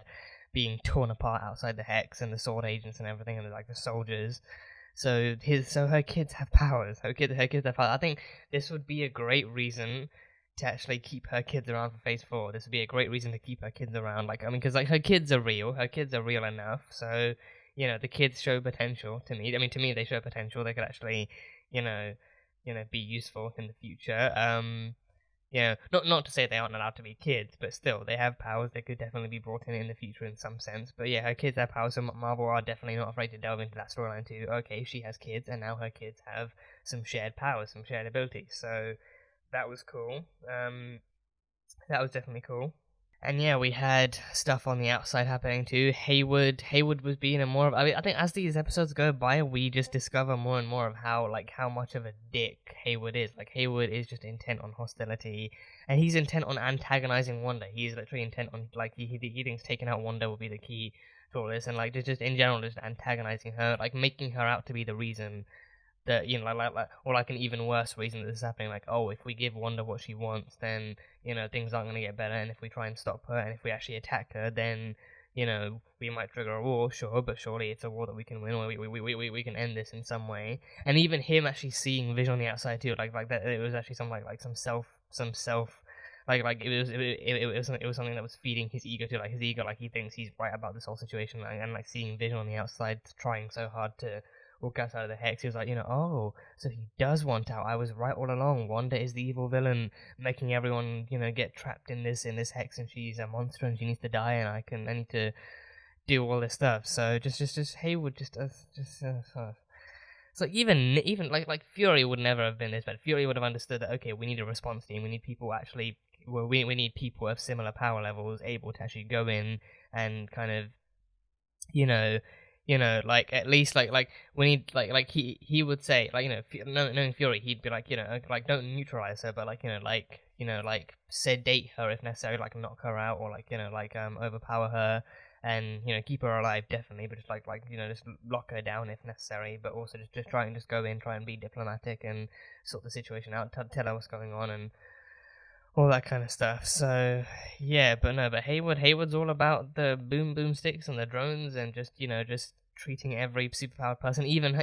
being torn apart outside the Hex and the Sword Agents and everything, and, like, the soldiers. So her kids have powers. Her kids have powers. I think this would be a great reason to actually keep her kids around for Phase 4. This would be a great reason to keep her kids around. Like, I mean, because, like, her kids are real. Her kids are real enough. So, you know, the kids show potential to me. I mean, to me, they show potential. They could actually, you know, be useful in the future. You know, not to say they aren't allowed to be kids, but still, they have powers. They could definitely be brought in the future in some sense. But yeah, her kids have powers, so Marvel are definitely not afraid to delve into that storyline too. Okay, she has kids, and now her kids have some shared powers, some shared abilities. So that was cool. That was definitely cool. And yeah, we had stuff on the outside happening too. Hayward was being a more of, I think as these episodes go by, we just discover more and more of how much of a dick Hayward is. Like, Hayward is just intent on hostility, and he's intent on antagonizing Wanda. He's literally intent on, like, he thinks taking out Wanda will be the key to all this, and, like, just in general, just antagonizing her, like, making her out to be the reason that, you know, or like an even worse reason that this is happening, like, oh, if we give Wanda what she wants, then, you know, things aren't going to get better, and if we try and stop her, and if we actually attack her, then, you know, we might trigger a war, sure, but surely it's a war that we can win, or we can end this in some way. And even him actually seeing Vision on the outside too, like that, it was actually some self, like it was something that was feeding his ego too, like his ego, like he thinks he's right about this whole situation, and like seeing Vision on the outside trying so hard to walk outside of the Hex, he was like, you know, oh, so he does want out. I was right all along. Wanda is the evil villain, making everyone, you know, get trapped in this Hex, and she's a monster, and she needs to die, and I need to do all this stuff. So just Hayward, it's like even like Fury would never have been this bad. Fury would have understood that, okay, we need a response team. We need people actually, we need people of similar power levels able to actually go in and kind of, you know, you know, like at least like when he would say like, you know, knowing Fury, he'd be like, you know, like don't neutralize her, but like, you know, like sedate her if necessary, like knock her out, or like, you know, like overpower her, and you know, keep her alive definitely, but just like you know, just lock her down if necessary, but also just try and just go in, try and be diplomatic and sort the situation out, tell her what's going on and all that kind of stuff. So yeah, but Hayward's all about the boom sticks and the drones and just, you know, just treating every superpowered person, even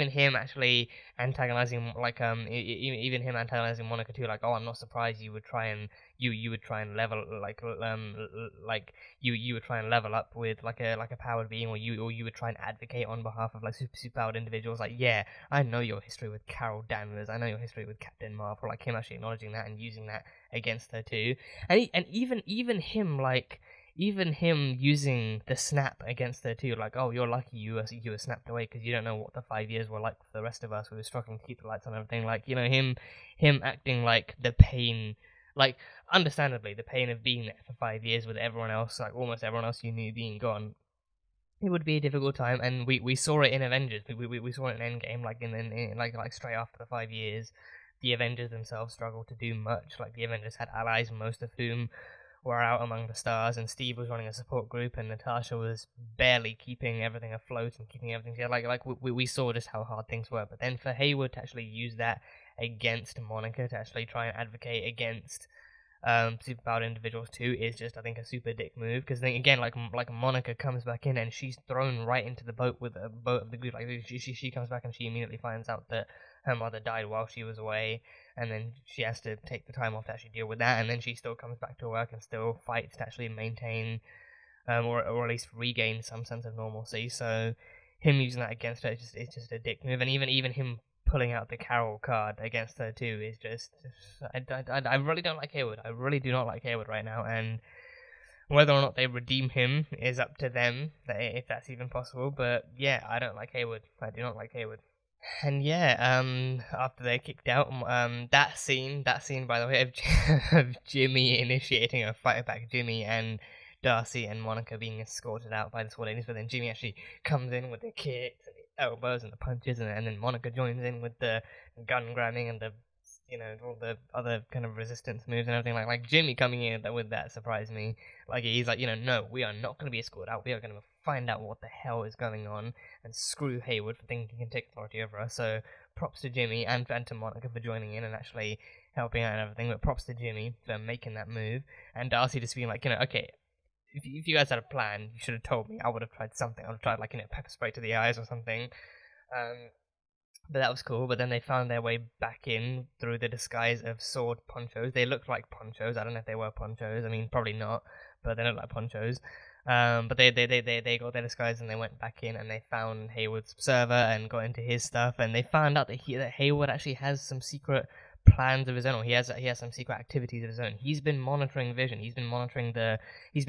him actually antagonizing, like even him antagonizing Monica too. Like, oh, I'm not surprised you would try and you would try and level like you would try and level up with like a powered being, or you would try and advocate on behalf of like superpowered individuals. Like, yeah, I know your history with Carol Danvers, I know your history with Captain Marvel. Like him actually acknowledging that and using that against her too, and even him like. Even him using the snap against her too, like, oh, you're lucky you were snapped away because you don't know what the 5 years were like for the rest of us. We were struggling to keep the lights on and everything. Like, you know, him acting like the pain, like, understandably, the pain of being there for 5 years with everyone else, like almost everyone else you knew being gone. It would be a difficult time, and we saw it in Avengers. We saw it in Endgame, like straight after the 5 years, the Avengers themselves struggled to do much. Like the Avengers had allies, most of whom were out among the stars, and Steve was running a support group, and Natasha was barely keeping everything afloat and keeping everything together. Like we saw just how hard things were. But then for Hayward to actually use that against Monica, to actually try and advocate against superpowered individuals too, is just, I think, a super dick move. Because then again, like Monica comes back in and she's thrown right into the boat with a boat of the group. Like she comes back and she immediately finds out that her mother died while she was away, and then she has to take the time off to actually deal with that, and then she still comes back to work and still fights to actually maintain or at least regain some sense of normalcy. So him using that against her is just a dick move, and even him pulling out the Carol card against her too is just I really don't like Hayward. I really do not like Hayward right now, and whether or not they redeem him is up to them, if that's even possible. But yeah, I don't like Hayward. I do not like Hayward. And yeah, after they kicked out, that scene, by the way, of Jimmy initiating a fight back, Jimmy and Darcy and Monica being escorted out by the SWAT ladies, but then Jimmy actually comes in with the kicks and the elbows and the punches, and then Monica joins in with the gun grabbing and the, you know, all the other kind of resistance moves and everything. Like Jimmy coming in with that surprised me. Like, he's like, you know, no, we are not going to be escorted out. We are going to find out what the hell is going on and screw Hayward for thinking he can take authority over us. So props to Jimmy and to Monica for joining in and actually helping out and everything. But props to Jimmy for making that move, and Darcy just being like, you know, okay, if you guys had a plan, you should have told me. I would have tried something. I would have tried, like, you know, pepper spray to the eyes or something. But that was cool. But then they found their way back in through the disguise of sword ponchos. They looked like ponchos. I don't know if they were ponchos. I mean, probably not, but they looked like ponchos. But they got their disguise and they went back in and they found Hayward's server and got into his stuff, and they found out that Hayward actually has some secret plans of his own, or he has some secret activities of his own. He's been monitoring Vision. He's been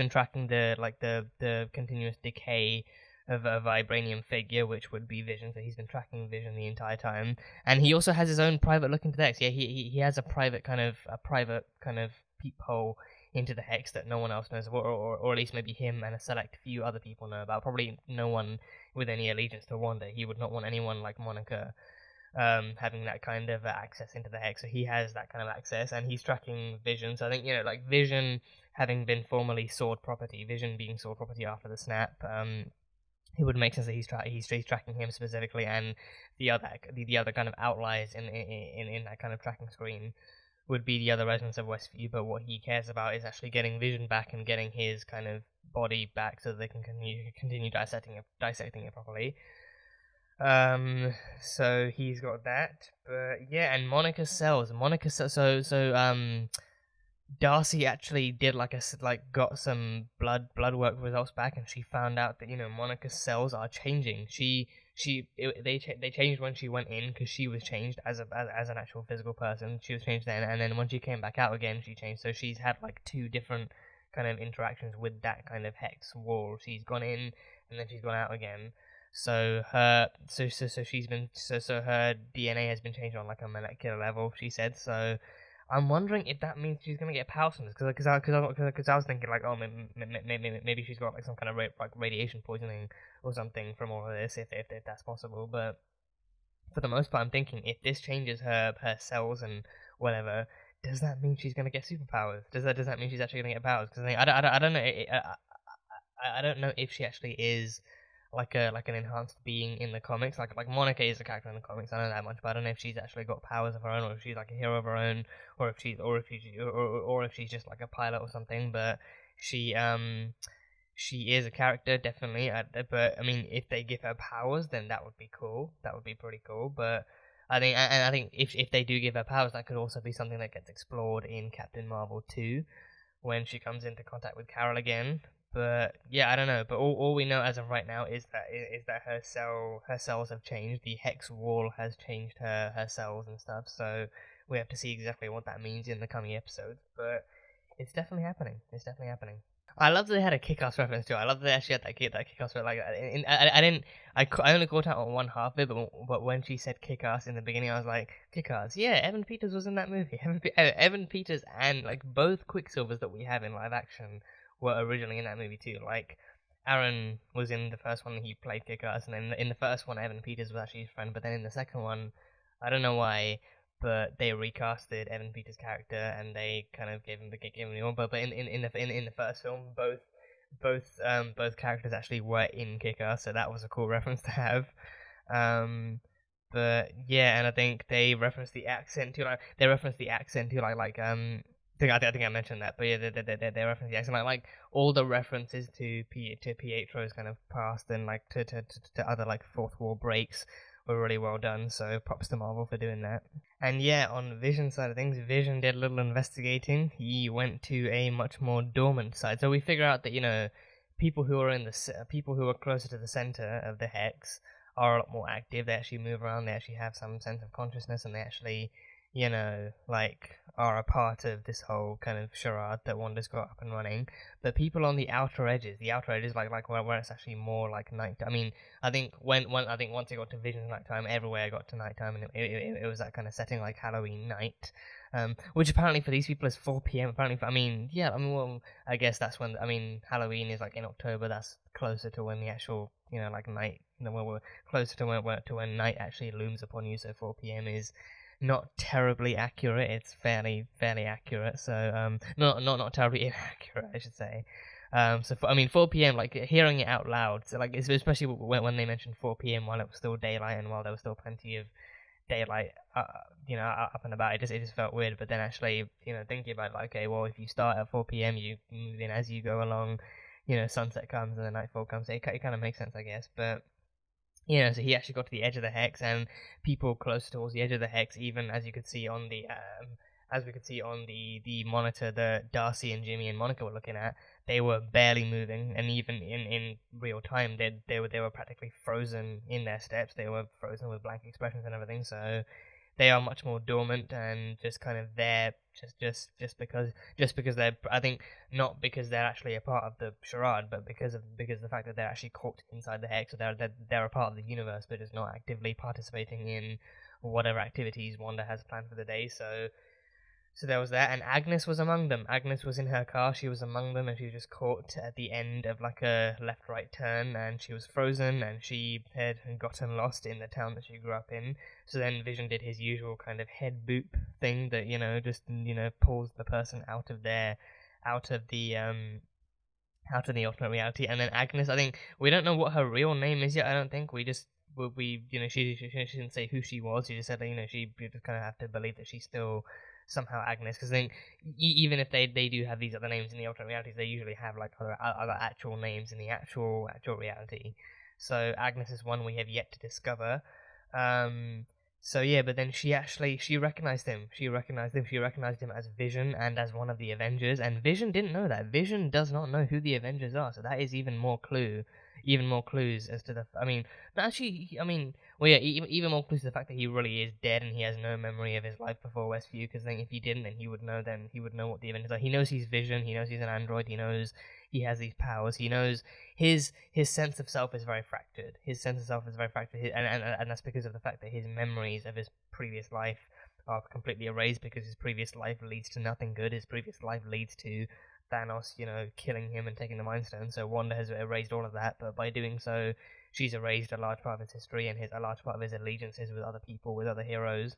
tracking the continuous decay of a vibranium figure, which would be Vision. So he's been tracking Vision the entire time, and he also has his own private look into the Hex. Yeah, he has a private kind of peephole into the Hex that no one else knows, or at least maybe him and a select few other people know about. Probably no one with any allegiance to Wanda. He would not want anyone like Monica having that kind of access into the Hex. So he has that kind of access, and he's tracking Vision. So I think, you know, like Vision having been formerly Sword property, Vision being Sword property after the snap, it would make sense that he's tracking him specifically, and the other kind of outliers in that kind of tracking screen would be the other residents of Westview. But what he cares about is actually getting Vision back and getting his kind of body back so that they can continue dissecting it properly. So he's got that, but yeah, and Monica's cells. Darcy actually did got some blood work results back, and she found out that, you know, Monica's cells are changing. They changed when she went in because she was changed as an actual physical person. She was changed then, and then when she came back out again, she changed. So she's had like two different kind of interactions with that kind of Hex wall. She's gone in and then she's gone out again. So her DNA has been changed on like a molecular level, she said. So I'm wondering if that means she's gonna get powers from this, because I was thinking like, oh, maybe she's got like some kind of radiation poisoning or something from all of this, if that's possible. But for the most part, I'm thinking if this changes her cells and whatever, does that mean she's gonna get superpowers? Does that mean she's actually gonna get powers? Because I don't know. I don't know if she actually is like an enhanced being in the comics. Like Monica is a character in the comics. I know that much, but I don't know if she's actually got powers of her own, or if she's like a hero of her own, or if she's just like a pilot or something. But she is a character, definitely. But I mean, if they give her powers, then that would be cool. That would be pretty cool. But I think if they do give her powers, that could also be something that gets explored in Captain Marvel 2 when she comes into contact with Carol again. But yeah, I don't know. But all we know as of right now is that her cells have changed. The hex wall has changed her cells and stuff. So we have to see exactly what that means in the coming episodes. But it's definitely happening. It's definitely happening. I love that they had a Kick-Ass reference too. I love that they actually had that Kick-Ass reference. Like, I only caught out on one half of it, but when she said Kick-Ass in the beginning, I was like, Kick-Ass, yeah, Evan Peters was in that movie. Evan Peters and like both Quicksilvers that we have in live action were originally in that movie too. Like, Aaron was in the first one, he played Kick-Ass, and then in the first one, Evan Peters was actually his friend, but then in the second one, I don't know why, but they recasted Evan Peters' character and they kind of gave him a new one. But in the first film, both characters actually were in Kick-Ass, so that was a cool reference to have. But yeah, and I think they referenced the accent too. I think I mentioned that, but yeah, they reference the accent, like all the references to Pietro's kind of past and like to other like fourth wall breaks were really well done. So props to Marvel for doing that. And yeah, on Vision's side of things, Vision did a little investigating. He went to a much more dormant side. So we figure out that people who are closer to the center of the hex are a lot more active. They actually move around. They actually have some sense of consciousness, and they actually are a part of this whole kind of charade that Wanda's got up and running. But people on the outer edges, like where it's actually more like night. I mean, I think once it got to Vision's nighttime, everywhere got to nighttime, and it was that kind of setting like Halloween night, which apparently for these people is 4 p.m. Apparently, I guess that's when Halloween is like in October. That's closer to when the actual like night. We're closer to when night actually looms upon you. So 4 p.m. is not terribly accurate. It's fairly accurate. So not terribly inaccurate, I should say. 4 p.m. like hearing it out loud. So like especially when they mentioned 4 p.m. while it was still daylight and while there was still plenty of daylight, up and about. It just felt weird. But then actually, thinking about it, like, okay, well, if you start at 4 p.m., you move in as you go along. Sunset comes and the nightfall comes. It kind of makes sense, I guess. But so he actually got to the edge of the hex, and people close towards the edge of the hex, even as you could see on the the monitor that Darcy and Jimmy and Monica were looking at, they were barely moving, and even in real time, they were practically frozen in their steps. They were frozen with blank expressions and everything. So they are much more dormant and just kind of there, just because they're, I think, not because they're actually a part of the charade, but because of the fact that they're actually caught inside the hex, so they're a part of the universe, but just not actively participating in whatever activities Wanda has planned for the day. So there was that, and Agnes was among them. Agnes was in her car, she was among them, and she was just caught at the end of like a left-right turn, and she was frozen, and she had gotten lost in the town that she grew up in. So then Vision did his usual kind of head boop thing that, just pulls the person out of the alternate reality. And then Agnes, I think, we don't know what her real name is yet, I don't think. She didn't say who she was, she just said that, she just kind of have to believe that she's still somehow Agnes, because I think even if they do have these other names in the alternate realities, they usually have like other actual names in the actual reality. So Agnes is one we have yet to discover. So yeah, but then she recognized him. She recognized him as Vision and as one of the Avengers, and Vision didn't know that. Vision does not know who the Avengers are, so that is even more clues as to the. Even more clues to the fact that he really is dead and he has no memory of his life before Westview. Because then, if he didn't, then he would know what the Avengers are. He knows he's Vision. He knows he's an android. He knows he has these powers. He knows his sense of self is very fractured. And that's because of the fact that his memories of his previous life are completely erased because his previous life leads to nothing good. His previous life leads to Thanos, killing him and taking the Mind Stone. So Wanda has erased all of that, but by doing so, she's erased a large part of his history and a large part of his allegiances with other people, with other heroes.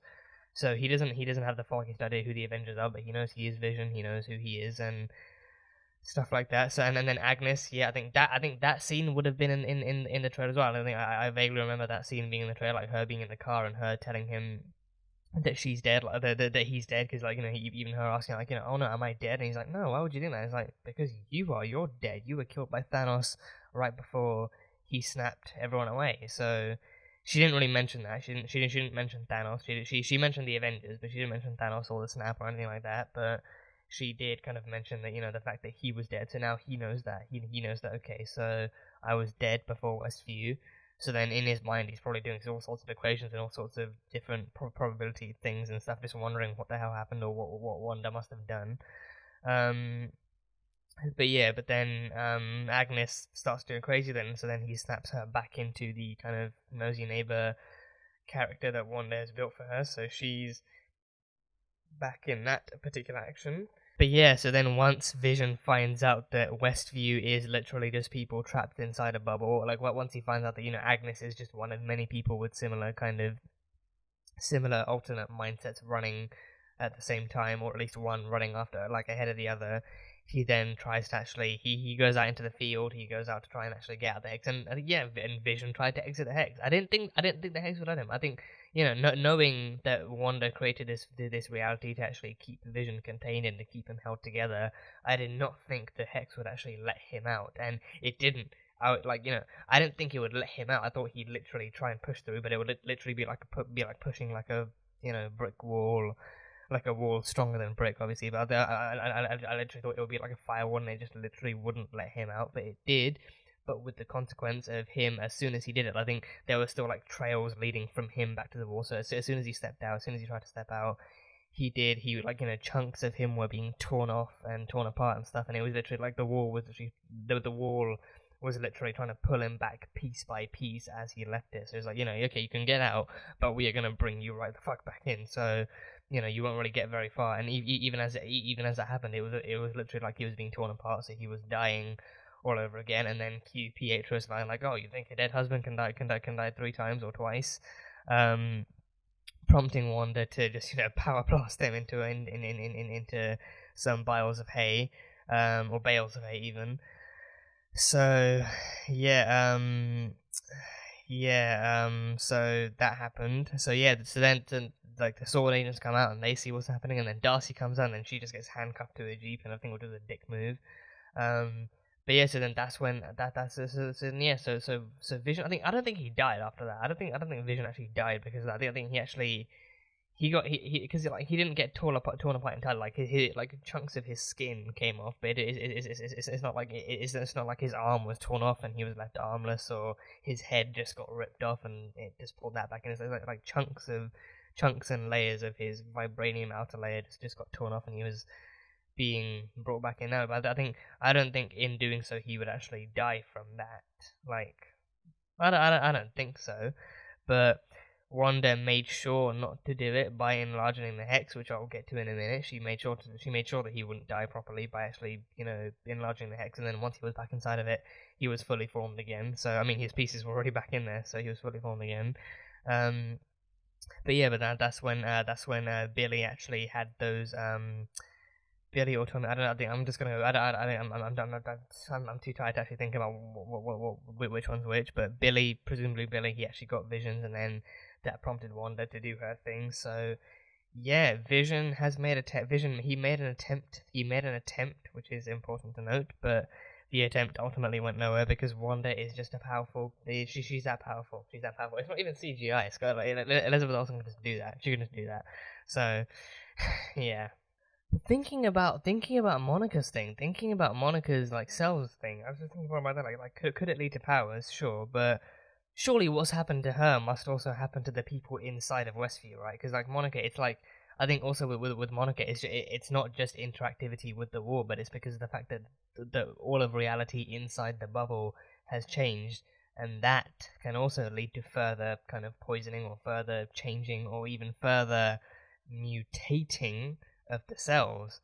So he doesn't have the foggiest idea who the Avengers are, but he knows he is Vision. He knows who he is, and stuff like that. So and then Agnes, I think that scene would have been in the trailer as well. I vaguely remember that scene being in the trailer, like her being in the car and her telling him that she's dead, like that he's dead, because even her asking oh no, am I dead? And he's like, no, why would you think that? It's like, because you're dead. You were killed by Thanos right before he snapped everyone away. So she didn't really mention that. She didn't mention Thanos. She mentioned the Avengers, but she didn't mention Thanos or the snap or anything like that. But she did kind of mention that, the fact that he was dead. So now he knows that. He knows that, okay, so I was dead before Westview. So then in his mind, he's probably doing all sorts of equations and all sorts of different probability things and stuff, just wondering what the hell happened or what Wanda must have done. But then Agnes starts doing crazy then, so then he snaps her back into the kind of nosy neighbor character that Wanda has built for her, so she's back in that particular action. But yeah, so then once Vision finds out that Westview is literally just people trapped inside a bubble, once he finds out that, Agnes is just one of many people with similar alternate mindsets running at the same time, or at least one running after, ahead of the other, he then tries to actually, he goes out into the field, he goes out to try and actually get out the Hex, and Vision tried to exit the Hex. I didn't think the Hex would let him. I think, knowing that Wanda created this reality to actually keep Vision contained and to keep him held together, I did not think the Hex would actually let him out, and it didn't. I didn't think it would let him out. I thought he'd literally try and push through, but it would literally be like pushing like a brick wall. Like a wall stronger than brick, obviously, but I literally thought it would be like a firewall and it just literally wouldn't let him out, but it did, but with the consequence of him, as soon as he did it, I think there were still trails leading from him back to the wall, so as soon as he stepped out, as soon as he tried to step out, chunks of him were being torn off and torn apart and stuff, and it was literally the wall was literally trying to pull him back piece by piece as he left it, so it's okay, you can get out, but we are going to bring you right the fuck back in, so you won't really get very far. And even as that happened, it was literally he was being torn apart, so he was dying all over again. And then Pietro's line oh, you think a dead husband can die 3 times or twice, prompting Wanda to just power blast him into some bales of hay, or bales of hay even. So so that happened. So then the Sword Agents come out and they see what's happening, and then Darcy comes out and she just gets handcuffed to a jeep, and I think which was a dick move. So then that's when so Vision. I don't think he died after that. I don't think Vision actually died because of that. I think he actually because he didn't get torn apart entirely. His chunks of his skin came off, but it's not like his arm was torn off and he was left armless, or his head just got ripped off and it just pulled that back in. It's like chunks and layers of his vibranium outer layer just got torn off, and he was being brought back in now. But I don't think in doing so he would actually die from that. I don't think so. But Wanda made sure not to do it by enlarging the Hex, which I'll get to in a minute. She made sure that he wouldn't die properly by actually, enlarging the Hex, and then once he was back inside of it, he was fully formed again. So I mean, his pieces were already back in there, so he was fully formed again. But that's when Billy actually had those Billy or Tommy. I don't know. I think I'm just gonna. I'm too tired to actually think about which one's which. But presumably Billy, he actually got visions, and then that prompted Wanda to do her thing. So yeah, Vision has made he made an attempt, which is important to note, but the attempt ultimately went nowhere because Wanda is just a powerful. She's that powerful. It's not even CGI. It's got Elizabeth Olsen can just do that. She can just do that. So yeah. Thinking about Monica's thing, thinking about Monica's cells thing, I was just thinking about that. Could it lead to powers? Sure, but surely what's happened to her must also happen to the people inside of Westview, right? Because Monica, it's I think also with Monica, it's not just interactivity with the war, but it's because of the fact that all of reality inside the bubble has changed, and that can also lead to further kind of poisoning or further changing or even further mutating of the cells.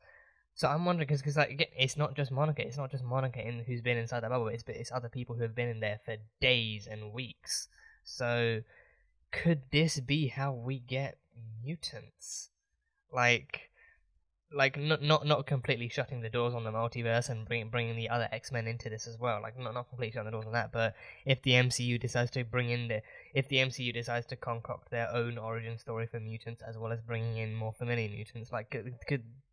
So I'm wondering, because like, again, it's not just Monica who's been inside the bubble, it's other people who have been in there for days and weeks. So could this be how we get mutants? Like not completely shutting the doors on the multiverse and bringing the other X-Men into this as well. Like not completely shutting the doors on that, but if the MCU decides to concoct their own origin story for mutants as well as bringing in more familiar mutants, like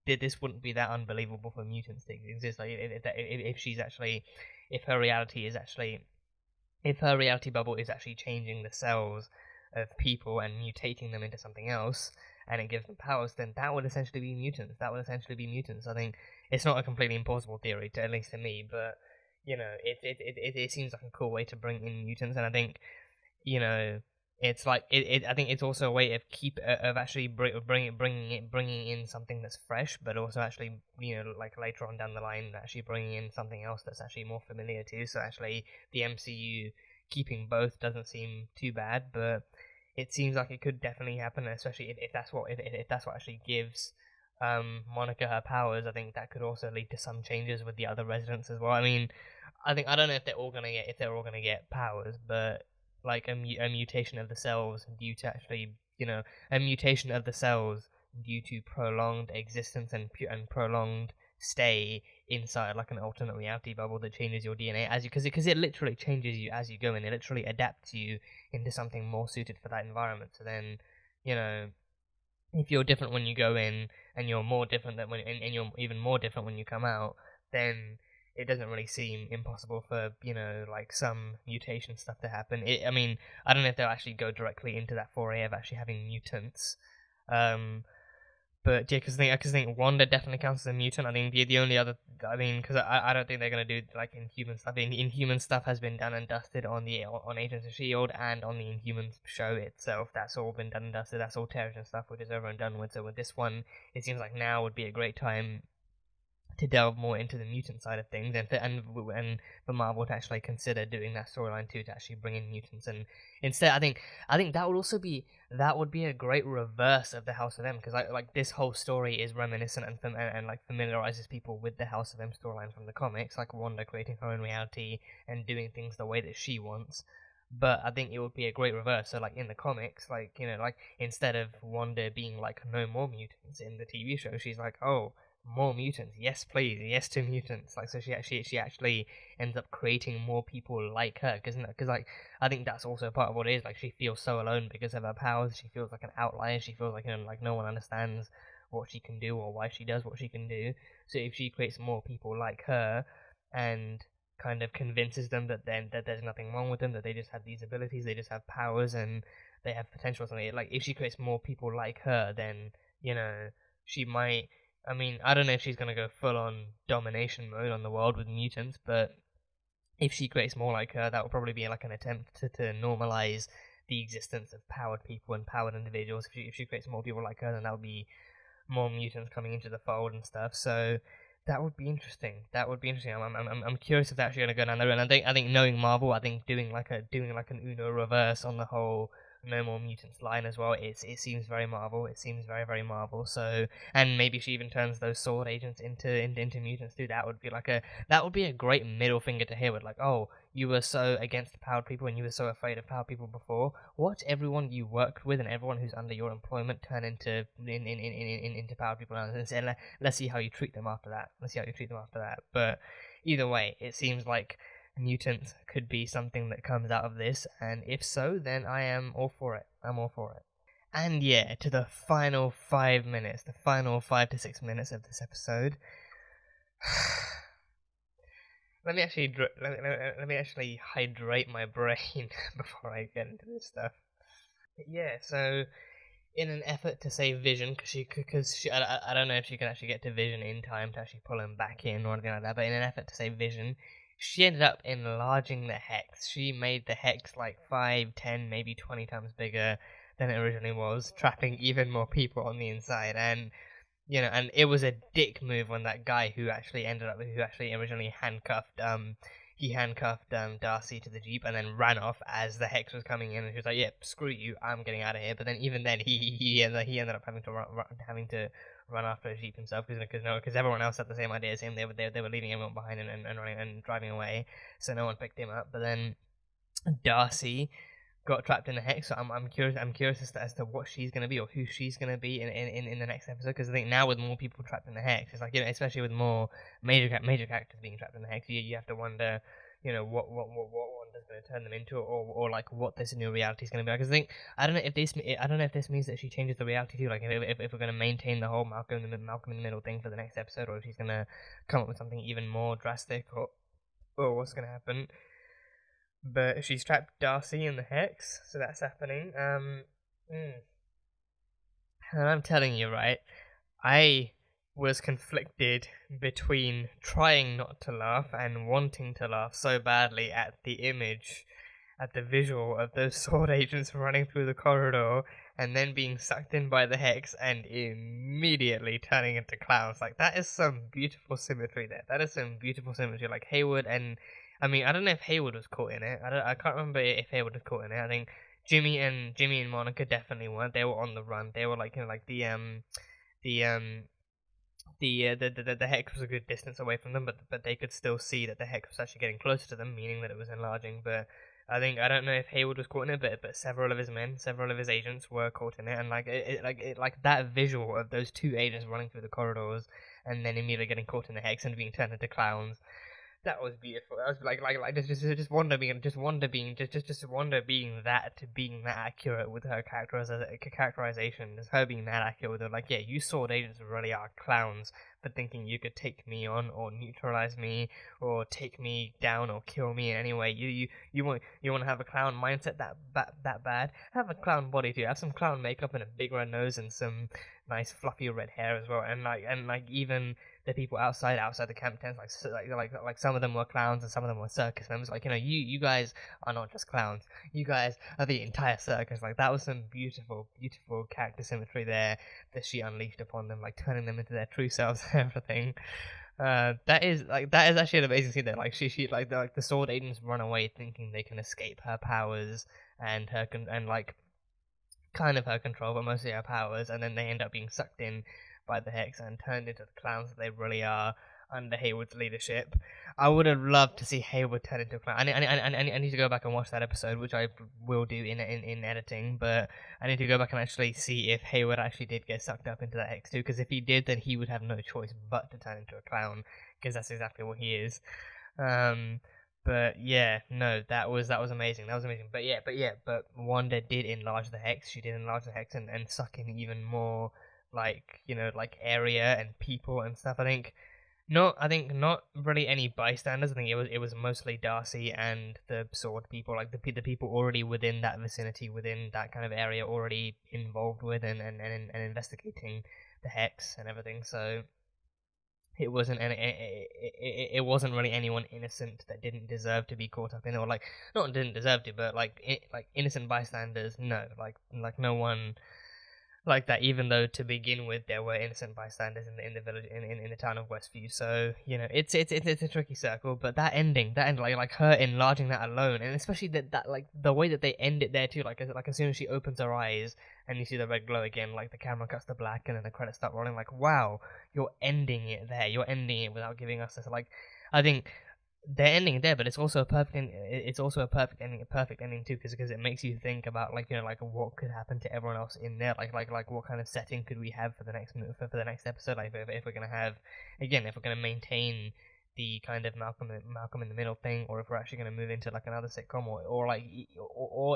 this wouldn't be that unbelievable for mutants to exist. Like if her reality bubble is actually changing the cells of people and mutating them into something else, and it gives them powers, then that would essentially be mutants. I think it's not a completely impossible theory, at least to me, but you know, it seems like a cool way to bring in mutants, and I think, you know, it's like I think it's also a way of actually bringing in something that's fresh, but also actually, you know, like later on down the line, actually bringing in something else that's actually more familiar too. So actually, the MCU keeping both doesn't seem too bad, but it seems like it could definitely happen, especially if that's what actually gives Monica her powers. I think that could also lead to some changes with the other residents as well. I mean, I don't know if they're all gonna get powers, but like a mutation of the cells due to actually, you know, a mutation of the cells due to prolonged existence and prolonged stay inside like an alternate reality bubble that changes your DNA because it literally changes you as you go in. It literally adapts you into something more suited for that environment. So then, you know, if you're different when you go in and you're more different and you're even more different when you come out, then it doesn't really seem impossible for, you know, like some mutation stuff to happen. I mean, I don't know if they'll actually go directly into that foray of actually having mutants. But yeah, because I think Wanda definitely counts as a mutant. I think the only other, because I don't think they're gonna do like Inhuman stuff. Inhuman stuff has been done and dusted on Agents of S.H.I.E.L.D. and on the Inhumans show itself. That's all been done and dusted. That's all Terrigen stuff, which is over and done with. So with this one, it seems like now would be a great time to delve more into the mutant side of things, and for Marvel to actually consider doing that storyline too, to actually bring in mutants. And instead, I think that would be a great reverse of the House of M, because like this whole story is reminiscent and like familiarizes people with the House of M storyline from the comics, like Wanda creating her own reality and doing things the way that she wants. But I think it would be a great reverse. So like in the comics, like, you know, like instead of Wanda being like no more mutants in the TV show, she's like, oh, more mutants, yes please, yes to mutants. Like, so she actually ends up creating more people like her, because like I think that's also part of what it is. Like, she feels so alone because of her powers. She feels like an outlier. She feels like, you know, like no one understands what she can do or why she does what she can do. So if she creates more people like her and kind of convinces them that there's nothing wrong with them, that they just have these abilities, they just have powers and they have potential or something. Like, if she creates more people like her, then, you know, she might, I mean, I don't know if she's going to go full-on domination mode on the world with mutants, but if she creates more like her, that will probably be like an attempt to normalize the existence of powered people and powered individuals. If she creates more people like her, then that would be more mutants coming into the fold and stuff. So that would be interesting. I'm curious if they're actually going to go down the road. And I think knowing Marvel, I think doing like an Uno reverse on the whole No More Mutants line as well, it seems very Marvel. It seems very, very Marvel. So, and maybe she even turns those sword agents into mutants too. That would be a great middle finger to Hayward. Like, oh, you were so against powered people and you were so afraid of powered people before. Watch everyone you worked with and everyone who's under your employment turn into powered people now. And let's see how you treat them after that. But either way, it seems like mutants could be something that comes out of this, and if so, then I am all for it. And yeah, to the final 5 minutes, the final 5 to 6 minutes of this episode. Let me actually hydrate my brain before I get into this stuff. But yeah, so in an effort to save Vision, because I don't know if she can actually get to Vision in time to actually pull him back in or anything like that, but in an effort to save Vision, she ended up enlarging the hex. She made the hex like 5, 10, maybe 20 times bigger than it originally was, trapping even more people on the inside. And, you know, and it was a dick move when that guy who actually originally handcuffed he handcuffed Darcy to the Jeep and then ran off as the Hex was coming in, and she was like, "Yeah, screw you, I'm getting out of here." But then even then, he ended up having to run after a Jeep himself because everyone else had the same idea as him. They were leaving everyone behind and running and driving away, so no one picked him up. But then Darcy got trapped in the Hex, so I'm curious as to what she's gonna be or who she's gonna be in the next episode. Because I think now with more people trapped in the Hex, it's like, especially with more major characters being trapped in the Hex, you have to wonder, what Wanda's gonna turn them into, or like what this new reality is gonna be like. 'Cause I don't know if this means that she changes the reality too. Like if we're gonna maintain the whole Malcolm in the Middle thing for the next episode, or if she's gonna come up with something even more drastic, or what's gonna happen. But she's trapped Darcy in the Hex, so that's happening. And I'm telling you, right, I was conflicted between trying not to laugh and wanting to laugh so badly at the image, at the visual of those sword agents running through the corridor and then being sucked in by the Hex and immediately turning into clowns. Like, that is some beautiful symmetry there. That is some beautiful symmetry. Like, Hayward and... I mean, I don't know if Hayward was caught in it. I can't remember if Hayward was caught in it. I think Jimmy and Monica definitely weren't. They were on the run. They were like, the Hex was a good distance away from them, but they could still see that the Hex was actually getting closer to them, meaning that it was enlarging. But I don't know if Hayward was caught in it, but several of his agents were caught in it, and like that visual of those two agents running through the corridors and then immediately getting caught in the Hex and being turned into clowns. That was beautiful. That was like just Wanda being that accurate with her characterization, just her being that accurate with her. Like, yeah, you sword agents really are clowns for thinking you could take me on or neutralize me or take me down or kill me in any way. You want to have a clown mindset that bad? Have a clown body too. Have some clown makeup and a big red nose and some nice fluffy red hair as well. And even the people outside the camp tents, like some of them were clowns and some of them were circus members. Like, you guys are not just clowns. You guys are the entire circus. Like, that was some beautiful character symmetry there that she unleashed upon them, like turning them into their true selves and everything. That is actually an amazing scene there. Like she the sword agents run away thinking they can escape her powers and her kind of her control, but mostly her powers, and then they end up being sucked in by the Hex and turned into the clowns that they really are under Hayward's leadership. I would have loved to see Hayward turn into a clown. I need to go back and watch that episode, which I will do in editing, but I need to go back and actually see if Hayward actually did get sucked up into that Hex too, because if he did, then he would have no choice but to turn into a clown, because that's exactly what he is. But yeah, no, that was amazing. That was amazing. But Wanda did enlarge the Hex. She did enlarge the Hex and suck in even more, like area and people and stuff. I think not really any bystanders. I think it was mostly Darcy and the sword people, like the people already within that vicinity, within that kind of area, already involved with and investigating the Hex and everything. So it wasn't really anyone innocent that didn't deserve to be caught up in it, or not didn't deserve to, but innocent bystanders. No, like no one like that, even though to begin with there were innocent bystanders in the village, in the town of Westview. So it's a tricky circle, but that ending, like her enlarging that alone, and especially that like the way that they end it there too, like as soon as she opens her eyes and you see the red glow again, like the camera cuts to black and then the credits start rolling. Like, wow, you're ending it there. You're ending it without giving us this. Like, I think they're ending it there, but it's also a perfect ending too, because it makes you think about what could happen to everyone else in there, like what kind of setting could we have for the next episode, like if we're gonna maintain the kind of Malcolm in the Middle thing, or if we're actually gonna move into another sitcom, or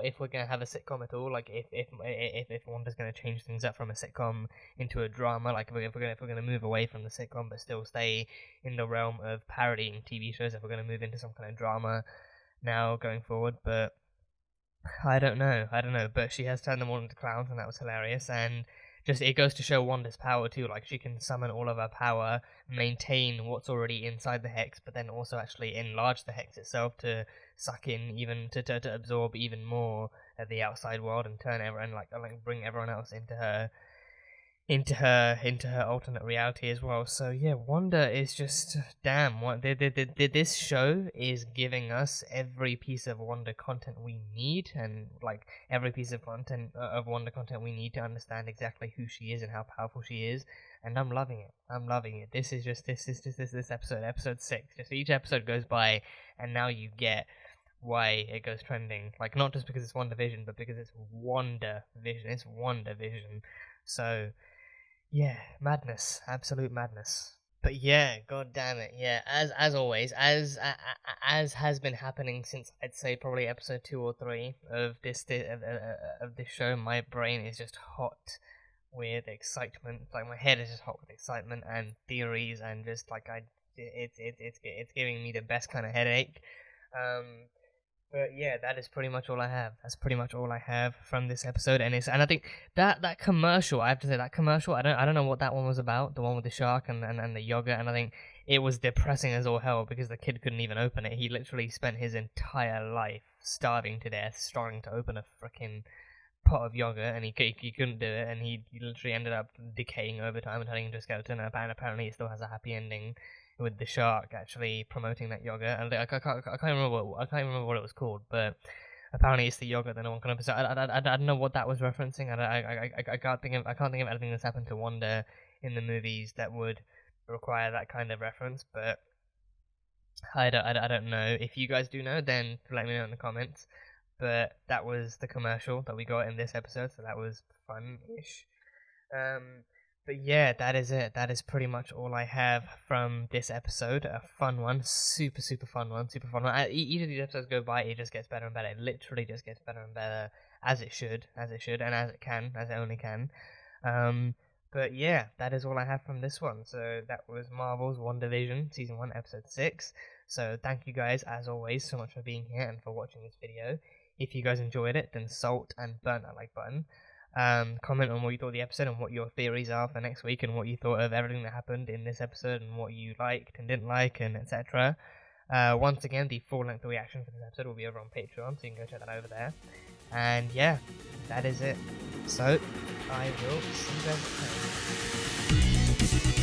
if we're gonna have a sitcom at all, like if Wanda's gonna change things up from a sitcom into a drama, like if we're gonna move away from the sitcom but still stay in the realm of parodying TV shows, if we're gonna move into some kind of drama now going forward. But I don't know, but she has turned them all into clowns, and that was hilarious. And just it goes to show Wanda's power too, like she can summon all of her power, maintain what's already inside the Hex, but then also actually enlarge the Hex itself to suck in even to absorb even more of the outside world and turn everyone, like bring everyone else into into her alternate reality as well. So yeah, Wanda is just damn. What this show is giving us every piece of Wanda content we need, and like every piece of content of Wanda content we need to understand exactly who she is and how powerful she is. And I'm loving it. I'm loving it. This episode 6. Just each episode goes by, and now you get why it goes trending. Like, not just because it's WandaVision, but because it's WandaVision. It's WandaVision. So yeah, madness, absolute madness. But yeah, god damn it, yeah. As always, as has been happening since I'd say probably episode 2 or 3 of this show, my brain is just hot with excitement. Like, my head is just hot with excitement and theories, and just like it's giving me the best kind of headache. But yeah, that is pretty much all I have. That's pretty much all I have from this episode, and I think that commercial, I have to say, that commercial, I don't know what that one was about, the one with the shark and the yogurt, and I think it was depressing as all hell because the kid couldn't even open it. He literally spent his entire life starving to death, trying to open a freaking pot of yogurt, and he couldn't do it, and he literally ended up decaying over time and turning into a skeleton, and apparently it still has a happy ending, with the shark actually promoting that yogurt, and I can't remember what it was called, but apparently it's the yogurt that no one can open. So I don't know what that was referencing. I can't think of anything that's happened to Wanda in the movies that would require that kind of reference, but I don't know. If you guys do know, then let me know in the comments. But that was the commercial that we got in this episode, so that was fun-ish. But yeah, that is it. That is pretty much all I have from this episode. A fun one, super fun one, Each of these episodes go by, it just gets better and better. It literally just gets better and better, as it should, and as it only can. But yeah, that is all I have from this one. So that was Marvel's WandaVision, Season 1, Episode 6. So thank you guys, as always, so much for being here and for watching this video. If you guys enjoyed it, then salt and burn that like button. Comment on what you thought of the episode and what your theories are for next week, and what you thought of everything that happened in this episode, and what you liked and didn't like, and etc. Once again, the full-length reaction for this episode will be over on Patreon, so you can go check that over there. And yeah, that is it. So I will see you guys next time.